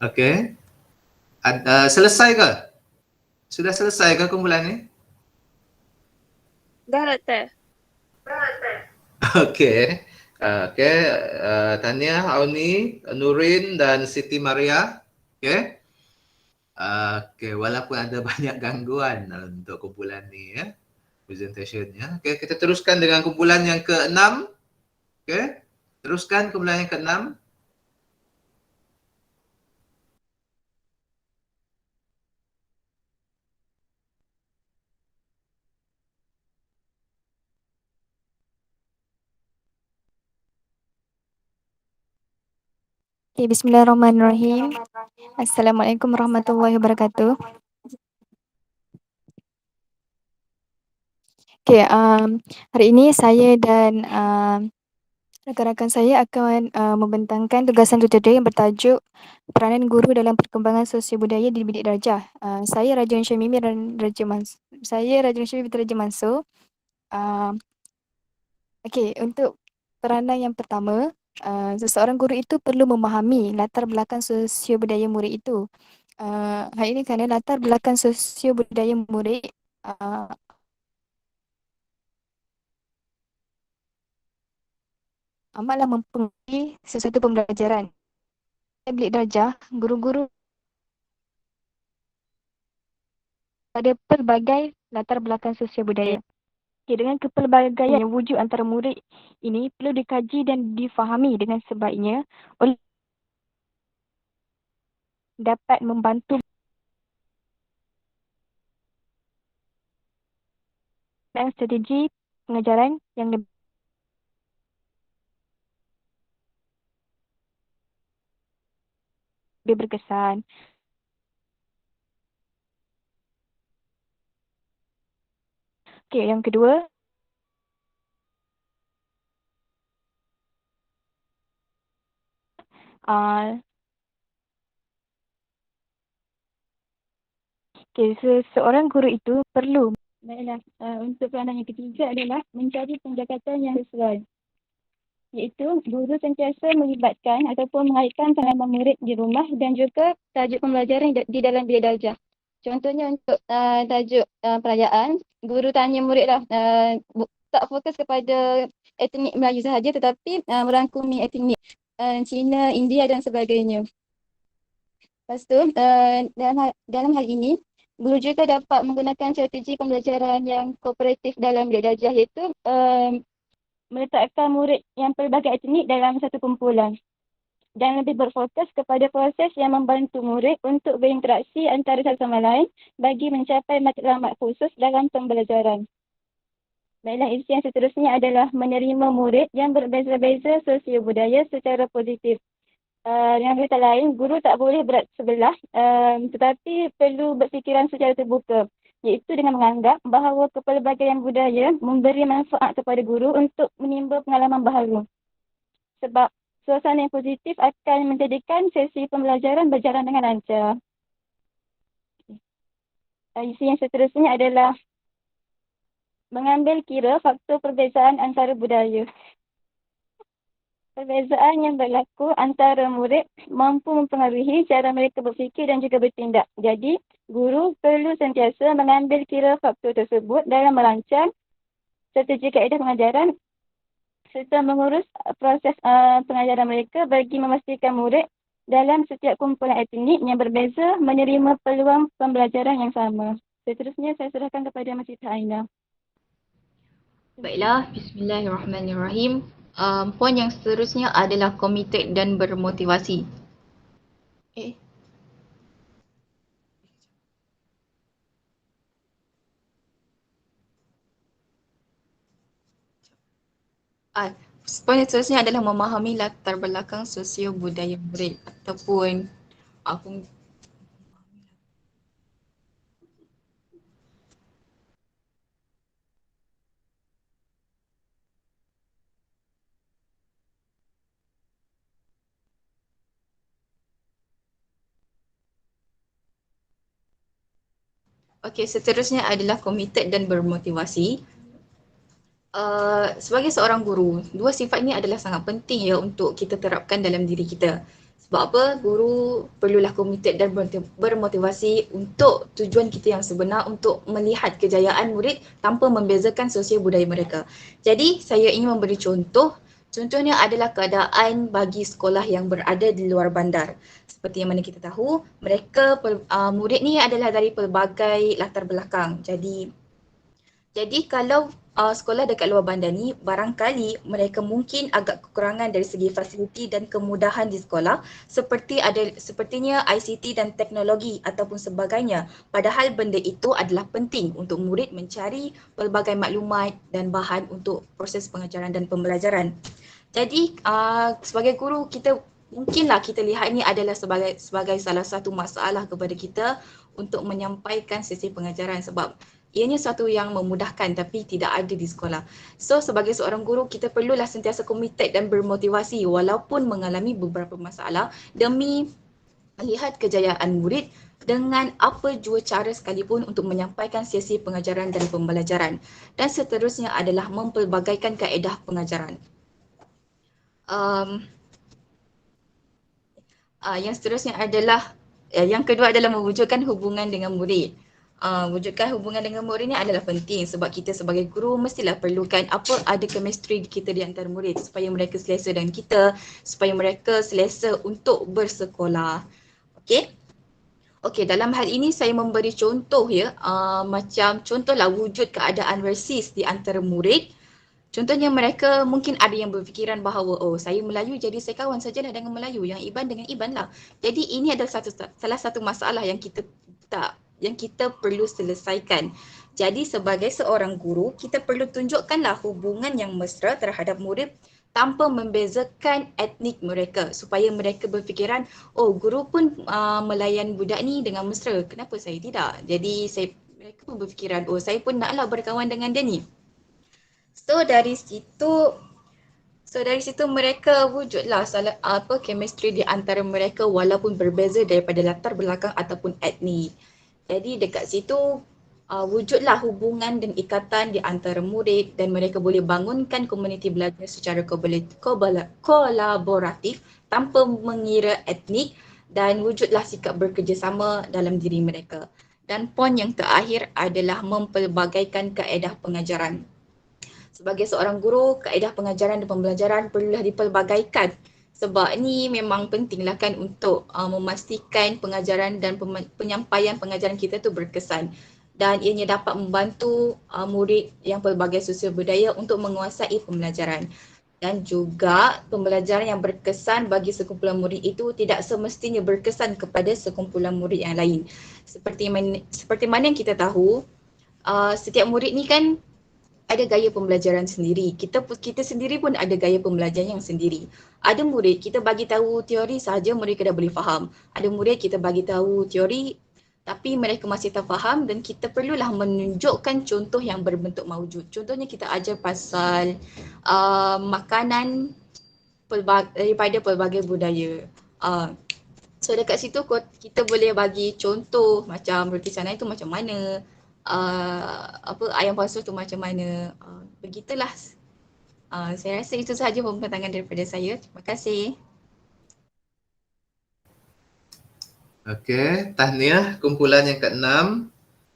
Okey. Selesai ke? Sudah selesai ke kumpulan ni? Dah, Doktor. Okey. Tahniah Auni, Nurin dan Siti Maria. Okey. Walaupun ada banyak gangguan untuk kumpulan ni ya, presentation-nya. Okey, kita teruskan dengan kumpulan yang ke-6. Okey. Teruskan kumpulan yang ke-6. Okay, bismillahirrahmanirrahim. Assalamualaikum warahmatullahi wabarakatuh. Okay, hari ini saya dan rakan-rakan saya akan membentangkan tugasan tutorial yang bertajuk Peranan Guru dalam Perkembangan Sosio Budaya di Bidik Darjah. Saya Raja Syamimi dan Raja Mansur. Okey, untuk peranan yang pertama, seseorang guru itu perlu memahami latar belakang sosio budaya murid itu. Hal ini kerana latar belakang sosio budaya murid amatlah mempengaruhi sesuatu pembelajaran. Bidik darjah, guru-guru ada pelbagai latar belakang sosio budaya. Okay, dengan kepelbagaian yang wujud antara murid ini perlu dikaji dan difahami dengan sebaiknya oleh dapat membantu dan strategi pengajaran yang lebih berkesan. Okey, yang kedua, seorang guru itu perlu untuk peranan yang ketiga adalah mencari pendekatan yang sesuai. Iaitu guru sentiasa melibatkan ataupun mengaitkan pengalaman murid di rumah dan juga tajuk pembelajaran di dalam bilik darjah. Contohnya untuk tajuk perayaan, guru tanya murid tak fokus kepada etnik Melayu sahaja tetapi merangkumi etnik Cina, India dan sebagainya. Lepas tu, dalam hal ini, guru juga dapat menggunakan strategi pembelajaran yang kooperatif dalam bilik darjah iaitu meletakkan murid yang pelbagai etnik dalam satu kumpulan dan lebih berfokus kepada proses yang membantu murid untuk berinteraksi antara satu sama lain bagi mencapai matlamat khusus dalam pembelajaran. Baiklah, isi yang seterusnya adalah menerima murid yang berbeza-beza sosio budaya secara positif. Dengan kata lain, guru tak boleh berat sebelah tetapi perlu berfikiran secara terbuka, iaitu dengan menganggap bahawa kepelbagaian budaya memberi manfaat kepada guru untuk menimba pengalaman baharu. Sebab suasana yang positif akan menjadikan sesi pembelajaran berjalan dengan lancar. Isi yang seterusnya adalah mengambil kira faktor perbezaan antara budaya. Perbezaan yang berlaku antara murid mampu mempengaruhi cara mereka berfikir dan juga bertindak. Jadi, guru perlu sentiasa mengambil kira faktor tersebut dalam merancang strategi kaedah pengajaran serta mengurus proses pengajaran mereka bagi memastikan murid dalam setiap kumpulan etnik yang berbeza menerima peluang pembelajaran yang sama. Seterusnya saya serahkan kepada Mas Siti Aina. Baiklah, bismillahirrahmanirrahim. Poin yang seterusnya adalah committed dan bermotivasi. Poin yang seterusnya adalah memahami latar belakang sosio budaya murid ataupun Okey, seterusnya adalah committed dan bermotivasi. Sebagai seorang guru, dua sifat ini adalah sangat penting ya untuk kita terapkan dalam diri kita. Sebab apa? Guru perlulah committed dan bermotivasi untuk tujuan kita yang sebenar untuk melihat kejayaan murid tanpa membezakan sosial budaya mereka. Jadi, saya ingin memberi contoh. Contohnya adalah keadaan bagi sekolah yang berada di luar bandar. Seperti yang mana kita tahu, mereka murid ni adalah dari pelbagai latar belakang. Jadi kalau sekolah dekat luar bandar ni, barangkali mereka mungkin agak kekurangan dari segi fasiliti dan kemudahan di sekolah sepertinya ICT dan teknologi ataupun sebagainya. Padahal benda itu adalah penting untuk murid mencari pelbagai maklumat dan bahan untuk proses pengajaran dan pembelajaran. Jadi sebagai guru mungkinlah kita lihat ini adalah sebagai salah satu masalah kepada kita untuk menyampaikan sesi pengajaran sebab ianya satu yang memudahkan tapi tidak ada di sekolah. So sebagai seorang guru kita perlulah sentiasa committed dan bermotivasi walaupun mengalami beberapa masalah demi melihat kejayaan murid dengan apa jua cara sekalipun untuk menyampaikan sesi pengajaran dan pembelajaran. Dan seterusnya adalah mempelbagaikan kaedah pengajaran. Yang seterusnya adalah yang kedua adalah mewujudkan hubungan dengan murid. Wujudkan hubungan dengan murid ni adalah penting sebab kita sebagai guru mestilah perlukan ada chemistry kita di antara murid supaya mereka selesa dengan kita, supaya mereka selesa untuk bersekolah. Okey, dalam hal ini saya memberi contoh ya, macam contohlah wujud keadaan rasis di antara murid. Contohnya mereka mungkin ada yang berfikiran bahawa saya Melayu jadi saya kawan sajalah dengan Melayu, yang Iban dengan Iban lah. Jadi ini adalah salah satu masalah yang kita perlu selesaikan. Jadi sebagai seorang guru, kita perlu tunjukkanlah hubungan yang mesra terhadap murid tanpa membezakan etnik mereka supaya mereka berfikiran, guru pun melayan budak ni dengan mesra, kenapa saya tidak? Jadi mereka pun berfikiran, saya pun naklah berkawan dengan dia ni. So dari situ mereka wujudlah chemistry di antara mereka walaupun berbeza daripada latar belakang ataupun etnik. Jadi dekat situ wujudlah hubungan dan ikatan di antara murid dan mereka boleh bangunkan komuniti belajar secara kolaboratif tanpa mengira etnik dan wujudlah sikap bekerjasama dalam diri mereka. Dan poin yang terakhir adalah mempelbagaikan kaedah pengajaran. Sebagai seorang guru, kaedah pengajaran dan pembelajaran perlulah dipelbagaikan sebab ni memang pentinglah kan untuk memastikan pengajaran dan penyampaian pengajaran kita tu berkesan dan ianya dapat membantu murid yang pelbagai sosial budaya untuk menguasai pembelajaran. Dan juga pembelajaran yang berkesan bagi sekumpulan murid itu tidak semestinya berkesan kepada sekumpulan murid yang lain. Seperti mana yang kita tahu, setiap murid ni kan ada gaya pembelajaran sendiri. Kita sendiri pun ada gaya pembelajaran yang sendiri. Ada murid kita bagi tahu teori sahaja mereka dah boleh faham. Ada murid kita bagi tahu teori tapi mereka masih tak faham dan kita perlulah menunjukkan contoh yang berbentuk mawujud. Contohnya kita ajar pasal makanan daripada pelbagai budaya. So dekat situ kita boleh bagi contoh macam roti canai tu macam mana, ayam palsu tu macam mana. Begitulah. Saya rasa itu sahaja pembentangan daripada saya. Terima kasih. Okey, tahniah kumpulan yang ke-6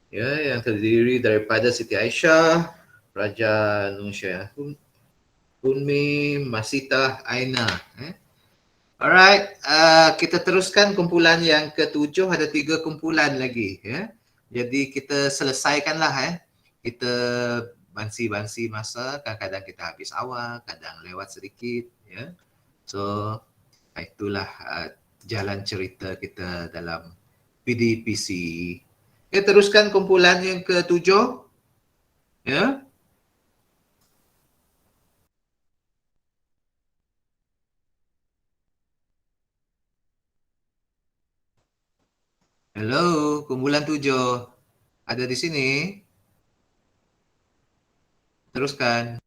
ya, yang terdiri daripada Siti Aisyah, Raja Nusya, Unmi, Masita, Aina. Alright, kita teruskan kumpulan yang ke-7, ada 3 kumpulan lagi ya. Jadi kita selesaikanlah Kita bansi-bansi masa, kadang-kadang kita habis awal, kadang lewat sedikit ya. So itulah jalan cerita kita dalam PDPC. Kita teruskan kumpulan yang ke-7 ya. Hello, kumpulan 7. Ada di sini? Teruskan.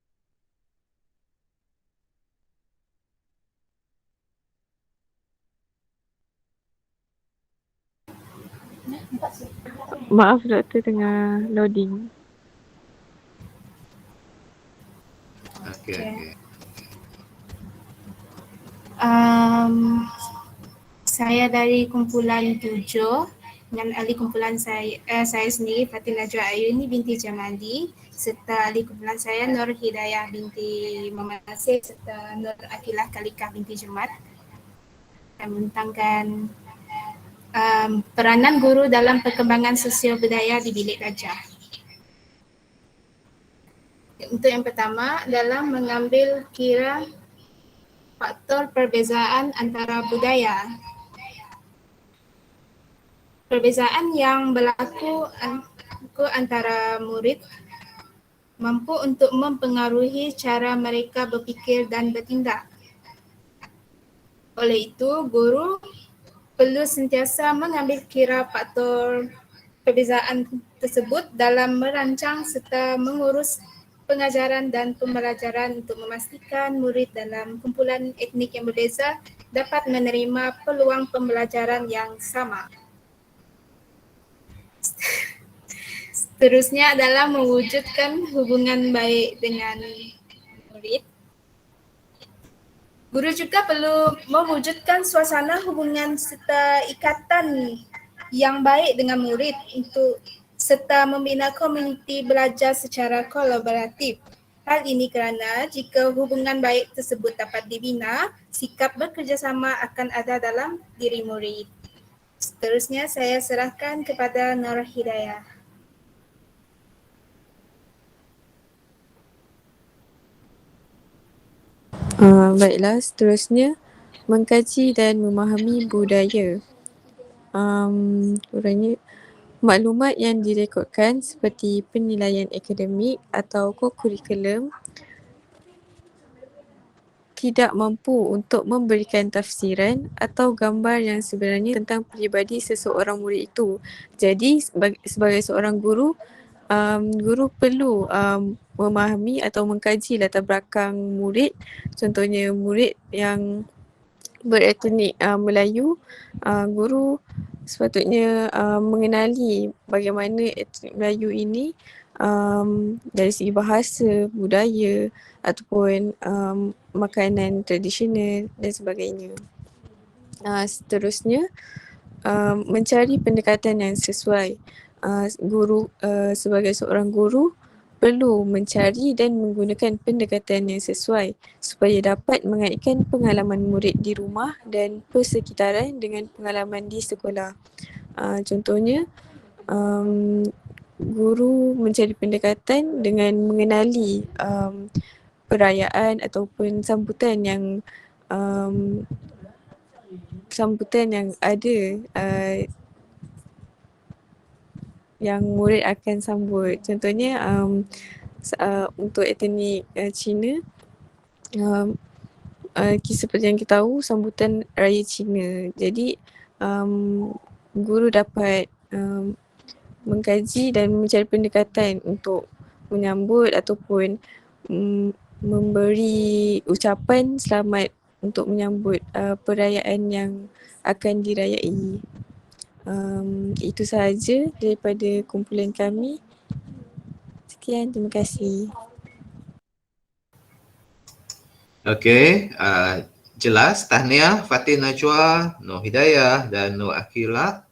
Maaf doktor tengah loading. Okey. Saya dari kumpulan 7 dengan ahli kumpulan saya sendiri Fatin Najwa Ayuni binti Jamali serta ahli kumpulan saya Nur Hidayah binti Muhammad Nasir serta Nur Akilah Kalikah binti Jumat dan membentangkan peranan guru dalam perkembangan sosial budaya di Bilik Raja. Untuk yang pertama, dalam mengambil kira faktor perbezaan antara budaya. Perbezaan yang berlaku antara murid mampu untuk mempengaruhi cara mereka berfikir dan bertindak. Oleh itu, guru perlu sentiasa mengambil kira faktor perbezaan tersebut dalam merancang serta mengurus pengajaran dan pembelajaran untuk memastikan murid dalam kumpulan etnik yang berbeza dapat menerima peluang pembelajaran yang sama. Seterusnya adalah mewujudkan hubungan baik dengan murid. Guru juga perlu mewujudkan suasana hubungan serta ikatan yang baik dengan murid untuk serta membina komuniti belajar secara kolaboratif. Hal ini kerana jika hubungan baik tersebut dapat dibina, sikap bekerjasama akan ada dalam diri murid. Seterusnya saya serahkan kepada Nur Hidayah. Baiklah, seterusnya mengkaji dan memahami budaya. Kurangnya maklumat yang direkodkan seperti penilaian akademik atau kurikulum tidak mampu untuk memberikan tafsiran atau gambar yang sebenarnya tentang peribadi seseorang murid itu. Jadi sebagai seorang guru, guru perlu memahami atau mengkaji latar belakang murid. Contohnya murid yang beretnik Melayu, guru sepatutnya mengenali bagaimana etnik Melayu ini dari segi bahasa, budaya ataupun makanan tradisional dan sebagainya. Seterusnya mencari pendekatan yang sesuai. Guru sebagai seorang guru perlu mencari dan menggunakan pendekatan yang sesuai supaya dapat mengaitkan pengalaman murid di rumah dan persekitaran dengan pengalaman di sekolah. Contohnya, guru mencari pendekatan dengan mengenali perayaan ataupun sambutan yang ada yang murid akan sambut. Contohnya untuk etnik Cina, seperti yang kita tahu sambutan Raya Cina. Jadi guru dapat mengkaji dan mencari pendekatan untuk menyambut ataupun memberi ucapan selamat untuk menyambut perayaan yang akan dirayai. Itu sahaja daripada kumpulan kami. Sekian, terima kasih. Okey, jelas. Tahniah Fatin Najwa, Nur Hidayah dan Nur Akila.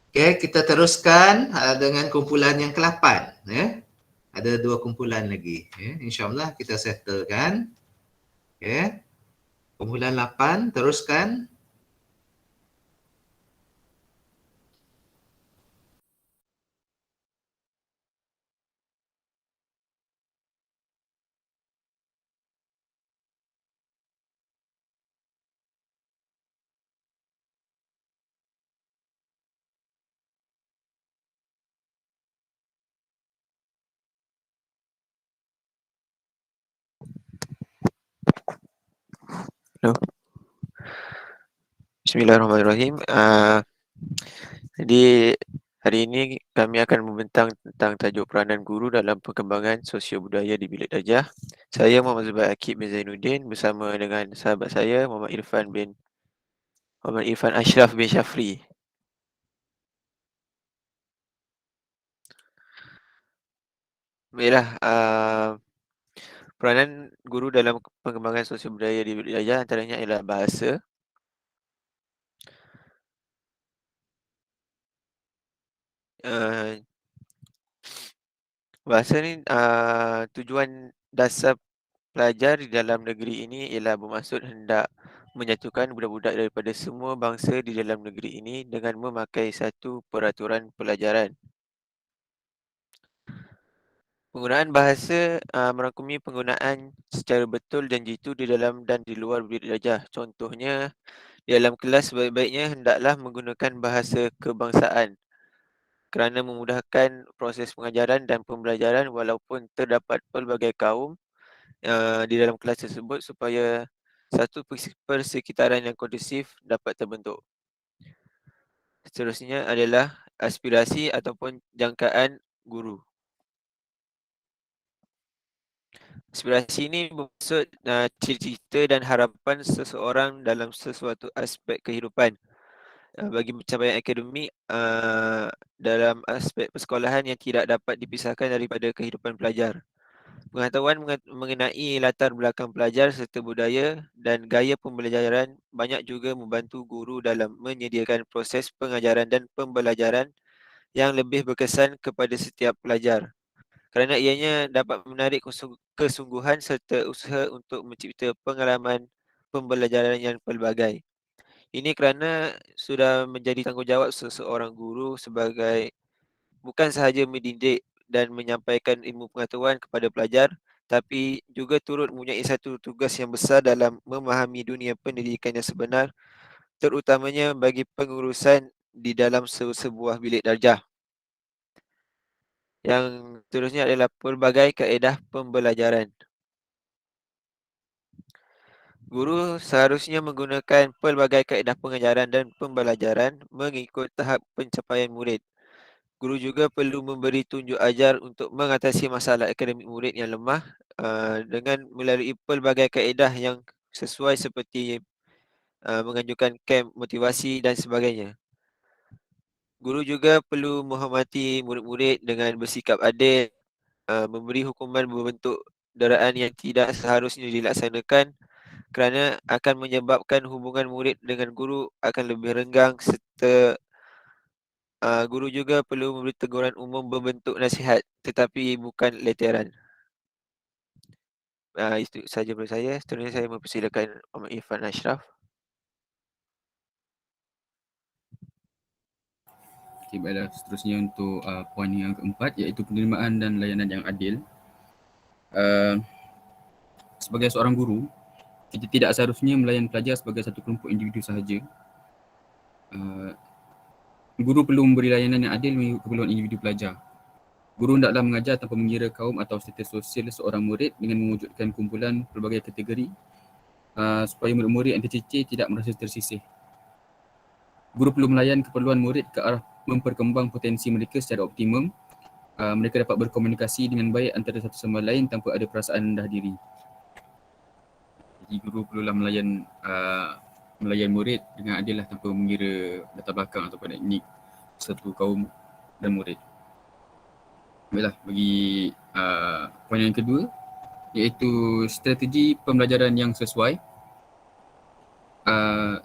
Okey, kita teruskan dengan kumpulan yang ke-8. Ada 2 kumpulan lagi. InsyaAllah kita settlekan. Okey. Kumpulan 8, teruskan. Hello. Bismillahirrahmanirrahim. Jadi hari ini kami akan membentang tentang tajuk peranan guru dalam perkembangan sosio-budaya di Bilik Darjah. Saya Muhammad Zubair Akib bin Zainuddin bersama dengan sahabat saya Muhammad Irfan Ashraf bin Syafri. Baiklah, peranan guru dalam pengembangan sosial budaya di Bilik Darjah antaranya ialah bahasa, bahasa ni tujuan dasar pelajar di dalam negeri ini ialah bermaksud hendak menyatukan budak-budak daripada semua bangsa di dalam negeri ini dengan memakai satu peraturan pelajaran. Penggunaan bahasa merangkumi penggunaan secara betul dan jitu di dalam dan di luar Bilik Darjah. Contohnya, di dalam kelas sebaik-baiknya hendaklah menggunakan bahasa kebangsaan kerana memudahkan proses pengajaran dan pembelajaran walaupun terdapat pelbagai kaum di dalam kelas tersebut supaya satu persekitaran yang kondusif dapat terbentuk. Seterusnya adalah aspirasi ataupun jangkaan guru. Aspirasi ini bermaksud cita-cita dan harapan seseorang dalam sesuatu aspek kehidupan. Bagi pencapaian akademik dalam aspek persekolahan yang tidak dapat dipisahkan daripada kehidupan pelajar. Pengetahuan mengenai latar belakang pelajar serta budaya dan gaya pembelajaran banyak juga membantu guru dalam menyediakan proses pengajaran dan pembelajaran yang lebih berkesan kepada setiap pelajar. Kerana ianya dapat menarik kesungguhan serta usaha untuk mencipta pengalaman pembelajaran yang pelbagai. Ini kerana sudah menjadi tanggungjawab seseorang guru sebagai bukan sahaja mendidik dan menyampaikan ilmu pengetahuan kepada pelajar, tapi juga turut mempunyai satu tugas yang besar dalam memahami dunia pendidikan yang sebenar, terutamanya bagi pengurusan di dalam sebuah bilik darjah. Yang seterusnya adalah pelbagai kaedah pembelajaran. Guru seharusnya menggunakan pelbagai kaedah pengajaran dan pembelajaran mengikut tahap pencapaian murid. Guru juga perlu memberi tunjuk ajar untuk mengatasi masalah akademik murid yang lemah dengan melalui pelbagai kaedah yang sesuai seperti menganjurkan kem motivasi dan sebagainya. Guru juga perlu menghormati murid-murid dengan bersikap adil, memberi hukuman berbentuk deraan yang tidak seharusnya dilaksanakan kerana akan menyebabkan hubungan murid dengan guru akan lebih renggang serta guru juga perlu memberi teguran umum berbentuk nasihat tetapi bukan leteran. Itu sahaja daripada saya. Seterusnya saya mempersilakan Muhammad Irfan Ashraf. Okay, baiklah. Seterusnya untuk poin yang keempat iaitu penerimaan dan layanan yang adil. Sebagai seorang guru, kita tidak seharusnya melayan pelajar sebagai satu kelompok individu sahaja. Guru perlu memberi layanan yang adil mengikut keperluan individu pelajar. Guru hendaklah mengajar tanpa mengira kaum atau status sosial seorang murid dengan mewujudkan kumpulan pelbagai kategori supaya murid-murid yang tercicir tidak merasa tersisih. Guru perlu melayan keperluan murid ke arah memperkembang potensi mereka secara optimum. Mereka dapat berkomunikasi dengan baik antara satu sama lain tanpa ada perasaan rendah diri. Jadi guru perlulah melayan murid dengan adil tanpa mengira latar belakang ataupun etnik satu kaum dan murid. Baiklah, bagi poin yang kedua iaitu strategi pembelajaran yang sesuai.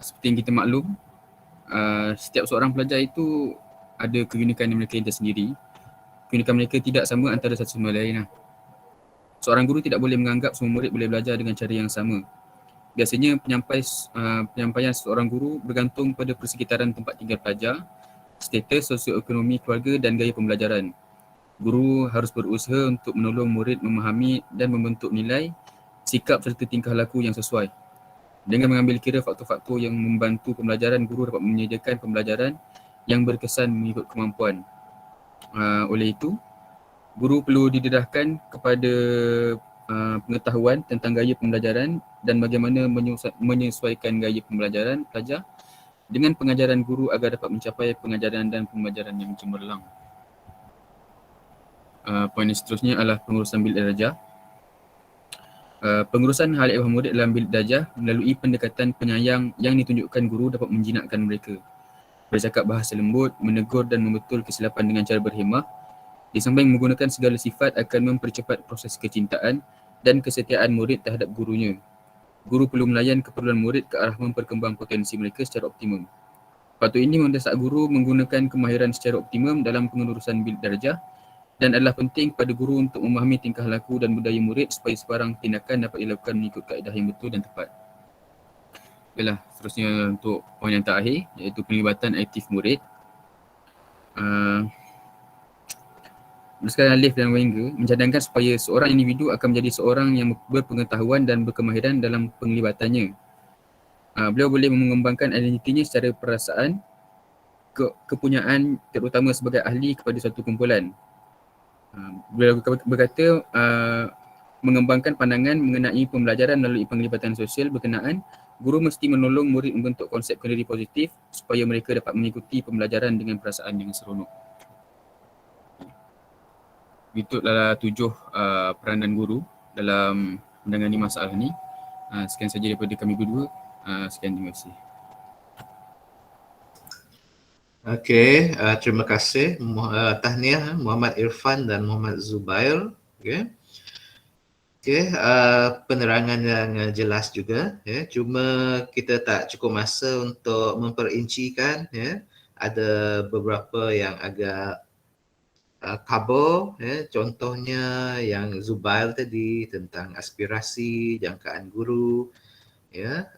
Seperti yang kita maklum, setiap seorang pelajar itu ada keunikan mereka yang tersendiri. Keunikan mereka tidak sama antara satu sama lain. Seorang guru tidak boleh menganggap semua murid boleh belajar dengan cara yang sama. Biasanya penyampaian seorang guru bergantung pada persekitaran tempat tinggal pelajar, status sosioekonomi keluarga dan gaya pembelajaran. Guru harus berusaha untuk menolong murid memahami dan membentuk nilai, sikap serta tingkah laku yang sesuai. Dengan mengambil kira faktor-faktor yang membantu pembelajaran, guru dapat menyediakan pembelajaran yang berkesan mengikut kemampuan. Oleh itu, guru perlu didedahkan kepada pengetahuan tentang gaya pembelajaran dan bagaimana menyesuaikan gaya pembelajaran pelajar dengan pengajaran guru agar dapat mencapai pengajaran dan pembelajaran yang cemerlang. Poin yang seterusnya adalah pengurusan bilik darjah. Pengurusan hal ehwal murid dalam bilik darjah melalui pendekatan penyayang yang ditunjukkan guru dapat menjinakkan mereka. Bercakap bahasa lembut, menegur dan membetul kesilapan dengan cara berhemah. Di samping menggunakan segala sifat akan mempercepat proses kecintaan dan kesetiaan murid terhadap gurunya. Guru perlu melayan keperluan murid ke arah memperkembang potensi mereka secara optimum. Faktor ini mendesak guru menggunakan kemahiran secara optimum dalam pengurusan bilik darjah dan adalah penting pada guru untuk memahami tingkah laku dan budaya murid supaya sebarang tindakan dapat dilakukan mengikut kaedah yang betul dan tepat. Baiklah, seterusnya untuk poin yang terakhir iaitu penglibatan aktif murid. Berdasarkan Alif dan Wenger mencadangkan supaya seorang individu akan menjadi seorang yang berpengetahuan dan berkemahiran dalam penglibatannya. Beliau boleh mengembangkan identitinya secara perasaan, kepunyaan terutama sebagai ahli kepada suatu kumpulan. Beliau berkata mengembangkan pandangan mengenai pembelajaran melalui penglibatan sosial berkenaan, guru mesti menolong murid membentuk konsep kendali positif supaya mereka dapat mengikuti pembelajaran dengan perasaan yang seronok. Itu adalah 7 peranan guru dalam menangani masalah ini. Sekian saja daripada kami berdua. Sekian, terima kasih. Okey, terima kasih tahniah Muhammad Irfan dan Muhammad Zubair. Okey. Penerangan yang jelas juga, ya. Cuma kita tak cukup masa untuk memperincikan, ya. Ada beberapa yang agak kabur, ya. Contohnya yang Zubair tadi tentang aspirasi, jangkaan guru, ya.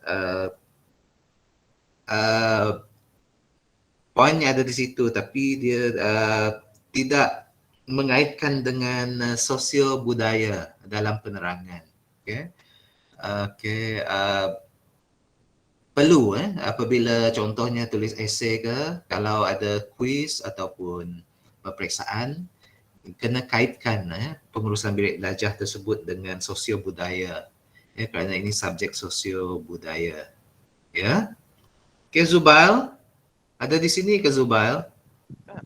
Poinnya ada di situ tapi dia tidak mengaitkan dengan sosio budaya dalam penerangan. Perlu apabila contohnya tulis esei ke, kalau ada kuis ataupun peperiksaan, kena kaitkan pengurusan bilik darjah tersebut dengan sosio budaya, kerana ini subjek sosio budaya. Ya. Okey, Zubail, ada di sini ke Zubail?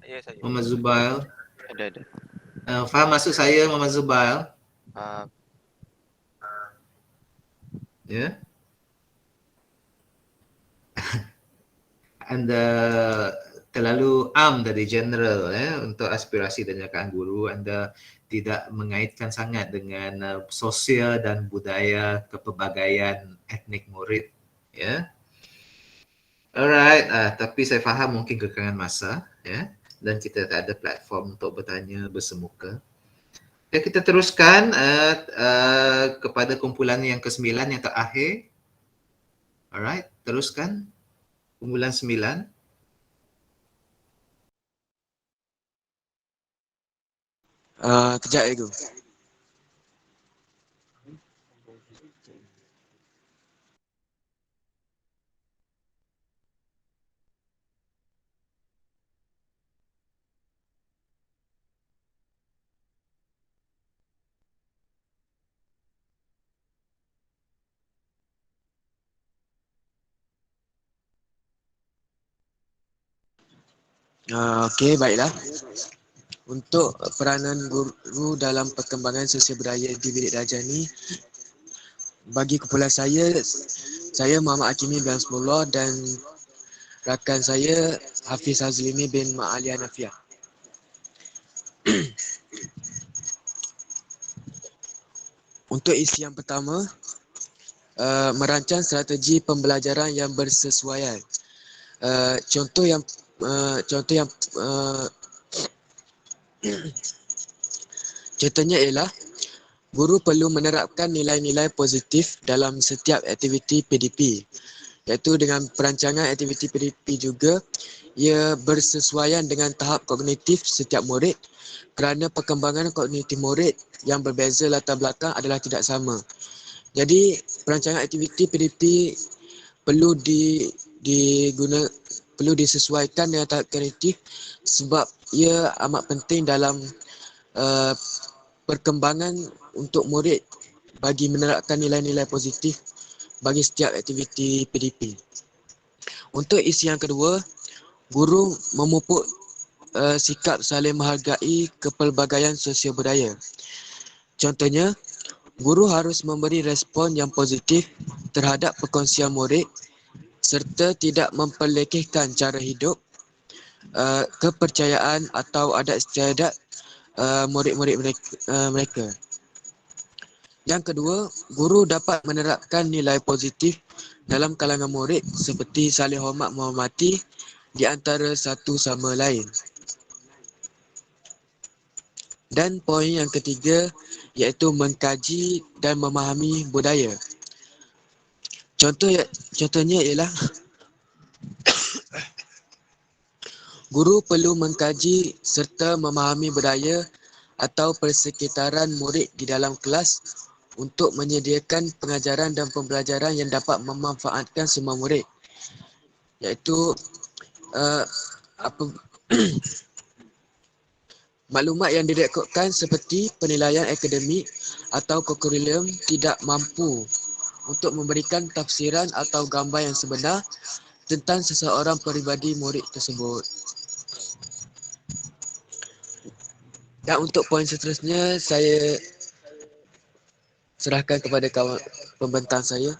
Ya, saya. Muhammad Zubail. Ada. Faham maksud saya, Muhammad Zubail? Ya. Anda terlalu dari general untuk aspirasi dan jangkaan guru. Anda tidak mengaitkan sangat dengan sosial dan budaya kepelbagaian etnik murid. Ya. Alright, tapi saya faham mungkin kekurangan masa, ya, dan kita tak ada platform untuk bertanya bersemuka. Kita teruskan kepada kumpulan yang ke-9 yang terakhir. Alright, teruskan kumpulan 9. Kejap ya, Guru. Okey, baiklah. Untuk peranan guru dalam perkembangan sosial budaya di bilik darjah ni, bagi kumpulan saya Muhammad Hakimi bin Hasbullah dan rakan saya Hafiz Hazlimi bin Ma'ali Hanafiah. Untuk isi yang pertama, merancang strategi pembelajaran yang bersesuaian. Contohnya ialah guru perlu menerapkan nilai-nilai positif dalam setiap aktiviti PDP, iaitu dengan perancangan aktiviti PDP juga ia bersesuaian dengan tahap kognitif setiap murid kerana perkembangan kognitif murid yang berbeza latar belakang adalah tidak sama. Jadi perancangan aktiviti PDP perlu disesuaikan dengan tahap kognitif sebab ia amat penting dalam perkembangan untuk murid bagi menerapkan nilai-nilai positif bagi setiap aktiviti PDP. Untuk isi yang kedua, guru memupuk sikap saling menghargai kepelbagaian sosial budaya. Contohnya, guru harus memberi respon yang positif terhadap perkongsian murid serta tidak memperlekehkan cara hidup, kepercayaan atau adat istiadat murid-murid mereka. Yang kedua, guru dapat menerapkan nilai positif dalam kalangan murid seperti saling hormat menghormati di antara satu sama lain. Dan poin yang ketiga iaitu mengkaji dan memahami budaya. Contohnya ialah guru perlu mengkaji serta memahami budaya atau persekitaran murid di dalam kelas untuk menyediakan pengajaran dan pembelajaran yang dapat memanfaatkan semua murid. Iaitu maklumat yang direkodkan seperti penilaian akademik atau kurikulum tidak mampu untuk memberikan tafsiran atau gambar yang sebenar tentang seseorang peribadi murid tersebut. Dan untuk poin seterusnya, saya serahkan kepada kawan pembentang saya.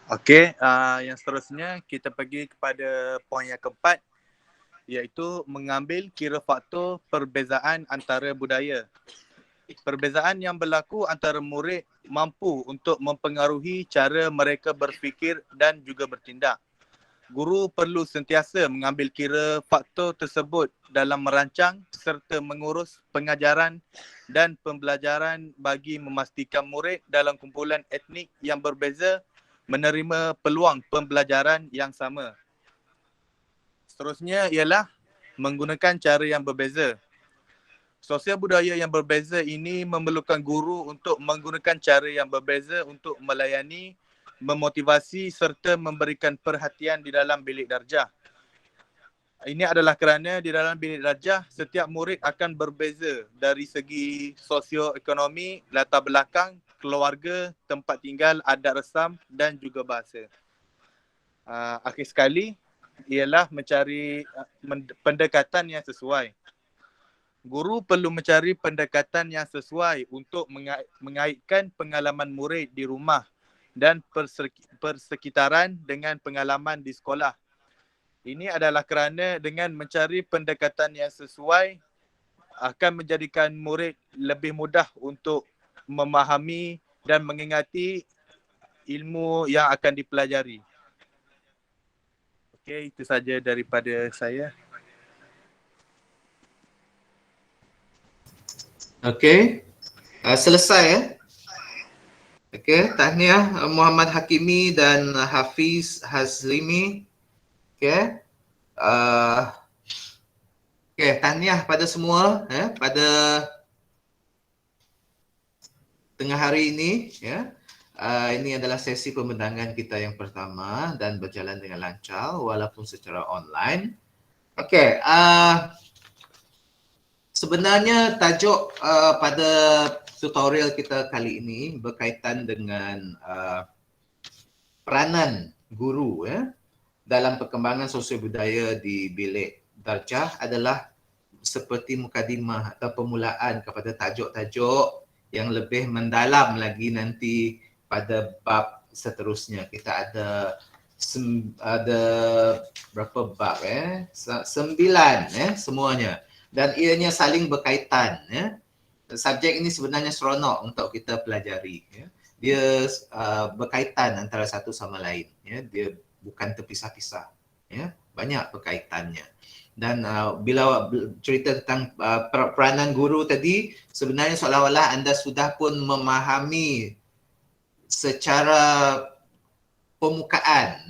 Okey, yang seterusnya kita pergi kepada poin yang keempat, iaitu mengambil kira faktor perbezaan antara budaya. Perbezaan yang berlaku antara murid mampu untuk mempengaruhi cara mereka berfikir dan juga bertindak. Guru perlu sentiasa mengambil kira faktor tersebut dalam merancang serta mengurus pengajaran dan pembelajaran bagi memastikan murid dalam kumpulan etnik yang berbeza menerima peluang pembelajaran yang sama. Seterusnya ialah menggunakan cara yang berbeza. Sosial budaya yang berbeza ini memerlukan guru untuk menggunakan cara yang berbeza untuk melayani, memotivasi serta memberikan perhatian di dalam bilik darjah. Ini adalah kerana di dalam bilik darjah setiap murid akan berbeza dari segi sosioekonomi, latar belakang, keluarga, tempat tinggal, adat resam dan juga bahasa. Akhir sekali ialah mencari pendekatan yang sesuai. Guru perlu mencari pendekatan yang sesuai untuk mengaitkan pengalaman murid di rumah dan persekitaran dengan pengalaman di sekolah. Ini adalah kerana dengan mencari pendekatan yang sesuai akan menjadikan murid lebih mudah untuk memahami dan mengingati ilmu yang akan dipelajari. Okey, itu saja daripada saya. Okey, selesai ya. Okey, tahniah Muhammad Hakimi dan Hafiz Hazlimi. Okey. Okey, tahniah pada semua ya, pada tengah hari ini ya. Ini adalah sesi pembentangan kita yang pertama dan berjalan dengan lancar walaupun secara online. Okey, Sebenarnya tajuk pada tutorial kita kali ini berkaitan dengan peranan guru dalam perkembangan sosial budaya di bilik darjah adalah seperti mukadimah atau permulaan kepada tajuk-tajuk yang lebih mendalam lagi nanti pada bab seterusnya. Kita ada berapa bab 9 semuanya, dan ianya saling berkaitan Subjek ini sebenarnya seronok untuk kita pelajari Dia berkaitan antara satu sama lain Dia bukan terpisah-pisah banyak berkaitannya. Dan bila cerita tentang peranan guru tadi, sebenarnya seolah-olah anda sudah pun memahami secara permukaan,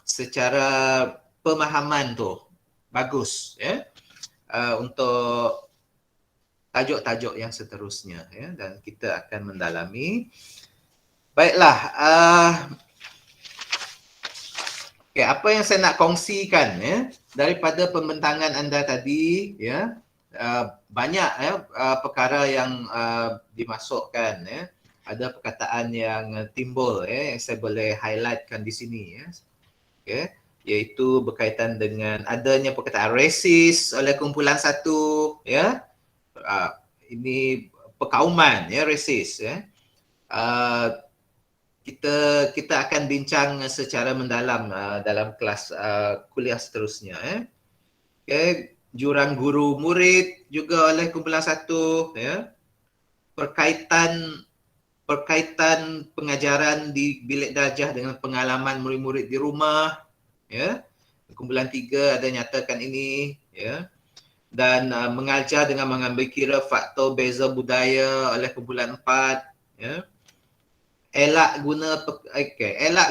secara pemahaman tu bagus untuk tajuk-tajuk yang seterusnya dan kita akan mendalami. Baiklah, apa yang saya nak kongsikan daripada pembentangan anda tadi banyak perkara yang dimasukkan ada perkataan yang timbul yang saya boleh highlightkan di sini iaitu berkaitan dengan adanya perkataan racist oleh kumpulan satu ini perkauman racist kita akan bincang secara mendalam dalam kelas kuliah seterusnya jurang guru murid juga oleh kumpulan satu perkaitan pengajaran di bilik darjah dengan pengalaman murid-murid di rumah kumpulan 3 ada nyatakan ini dan mengajar dengan mengambil kira faktor beza budaya oleh kumpulan 4 elak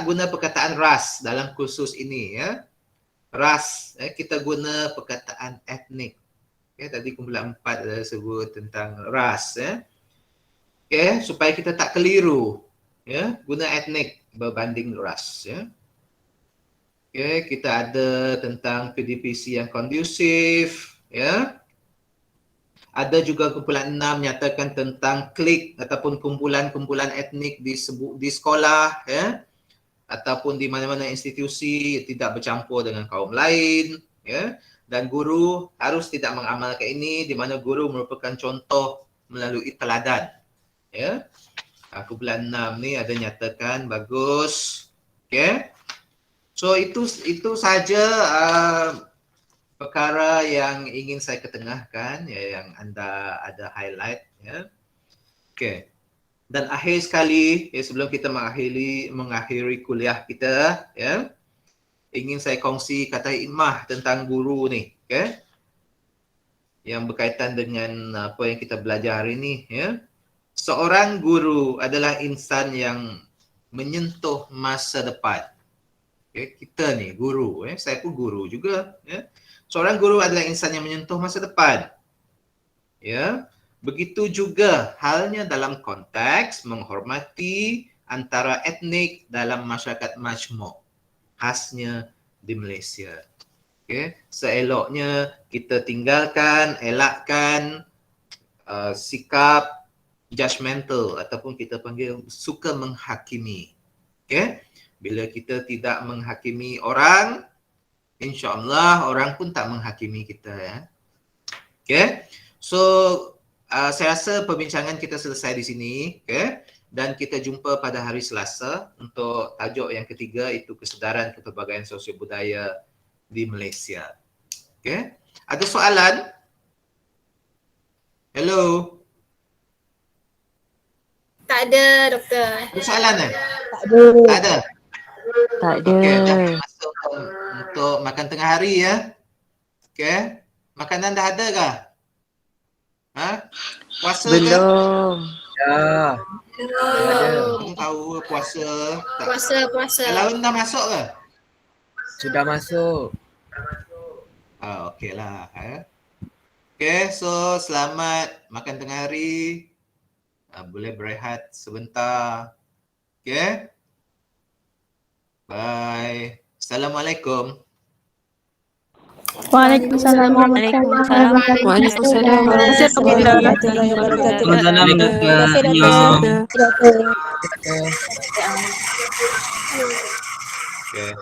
guna perkataan ras dalam kursus ini ras kita guna perkataan etnik tadi kumpulan 4 ada sebut tentang ras supaya kita tak keliru guna etnik berbanding ras kita ada tentang PDPC yang kondusif ada juga kumpulan 6 nyatakan tentang klik ataupun kumpulan-kumpulan etnik di sekolah ataupun di mana-mana institusi tidak bercampur dengan kaum lain dan guru harus tidak mengamalkan ini di mana guru merupakan contoh melalui teladan kumpulan 6 ni ada nyatakan bagus so itu saja perkara yang ingin saya ketengahkan yang anda ada highlight dan akhir sekali sebelum kita mengakhiri kuliah kita ingin saya kongsi kata hikmah tentang guru ni yang berkaitan dengan apa yang kita belajar hari ni seorang guru adalah insan yang menyentuh masa depan kita ni guru saya pun guru juga seorang guru adalah insan yang menyentuh masa depan begitu juga halnya dalam konteks menghormati antara etnik dalam masyarakat majmuk khasnya di Malaysia seeloknya kita elakkan sikap judgemental ataupun kita panggil suka menghakimi bila kita tidak menghakimi orang, insya-Allah orang pun tak menghakimi kita so saya rasa perbincangan kita selesai di sini dan kita jumpa pada hari Selasa untuk tajuk yang ketiga itu kesedaran kepelbagaian sosial budaya di Malaysia. Ada soalan? Hello. Tak ada, Doktor. Ada soalan Tak ada. Tak ada. Tak ada. Dah masuk untuk makan tengah hari makanan dah ada kah? Puasa Belum. Ya. Belum tahu puasa. Puasa. Lawan dah masuk ke? Sudah masuk. Okeylah. So selamat makan tengah hari. Boleh berehat sebentar. Bye. Assalamualaikum. Waalaikumsalam warahmatullahi wabarakatuh. Waalaikumsalam warahmatullahi wabarakatuh. Okay.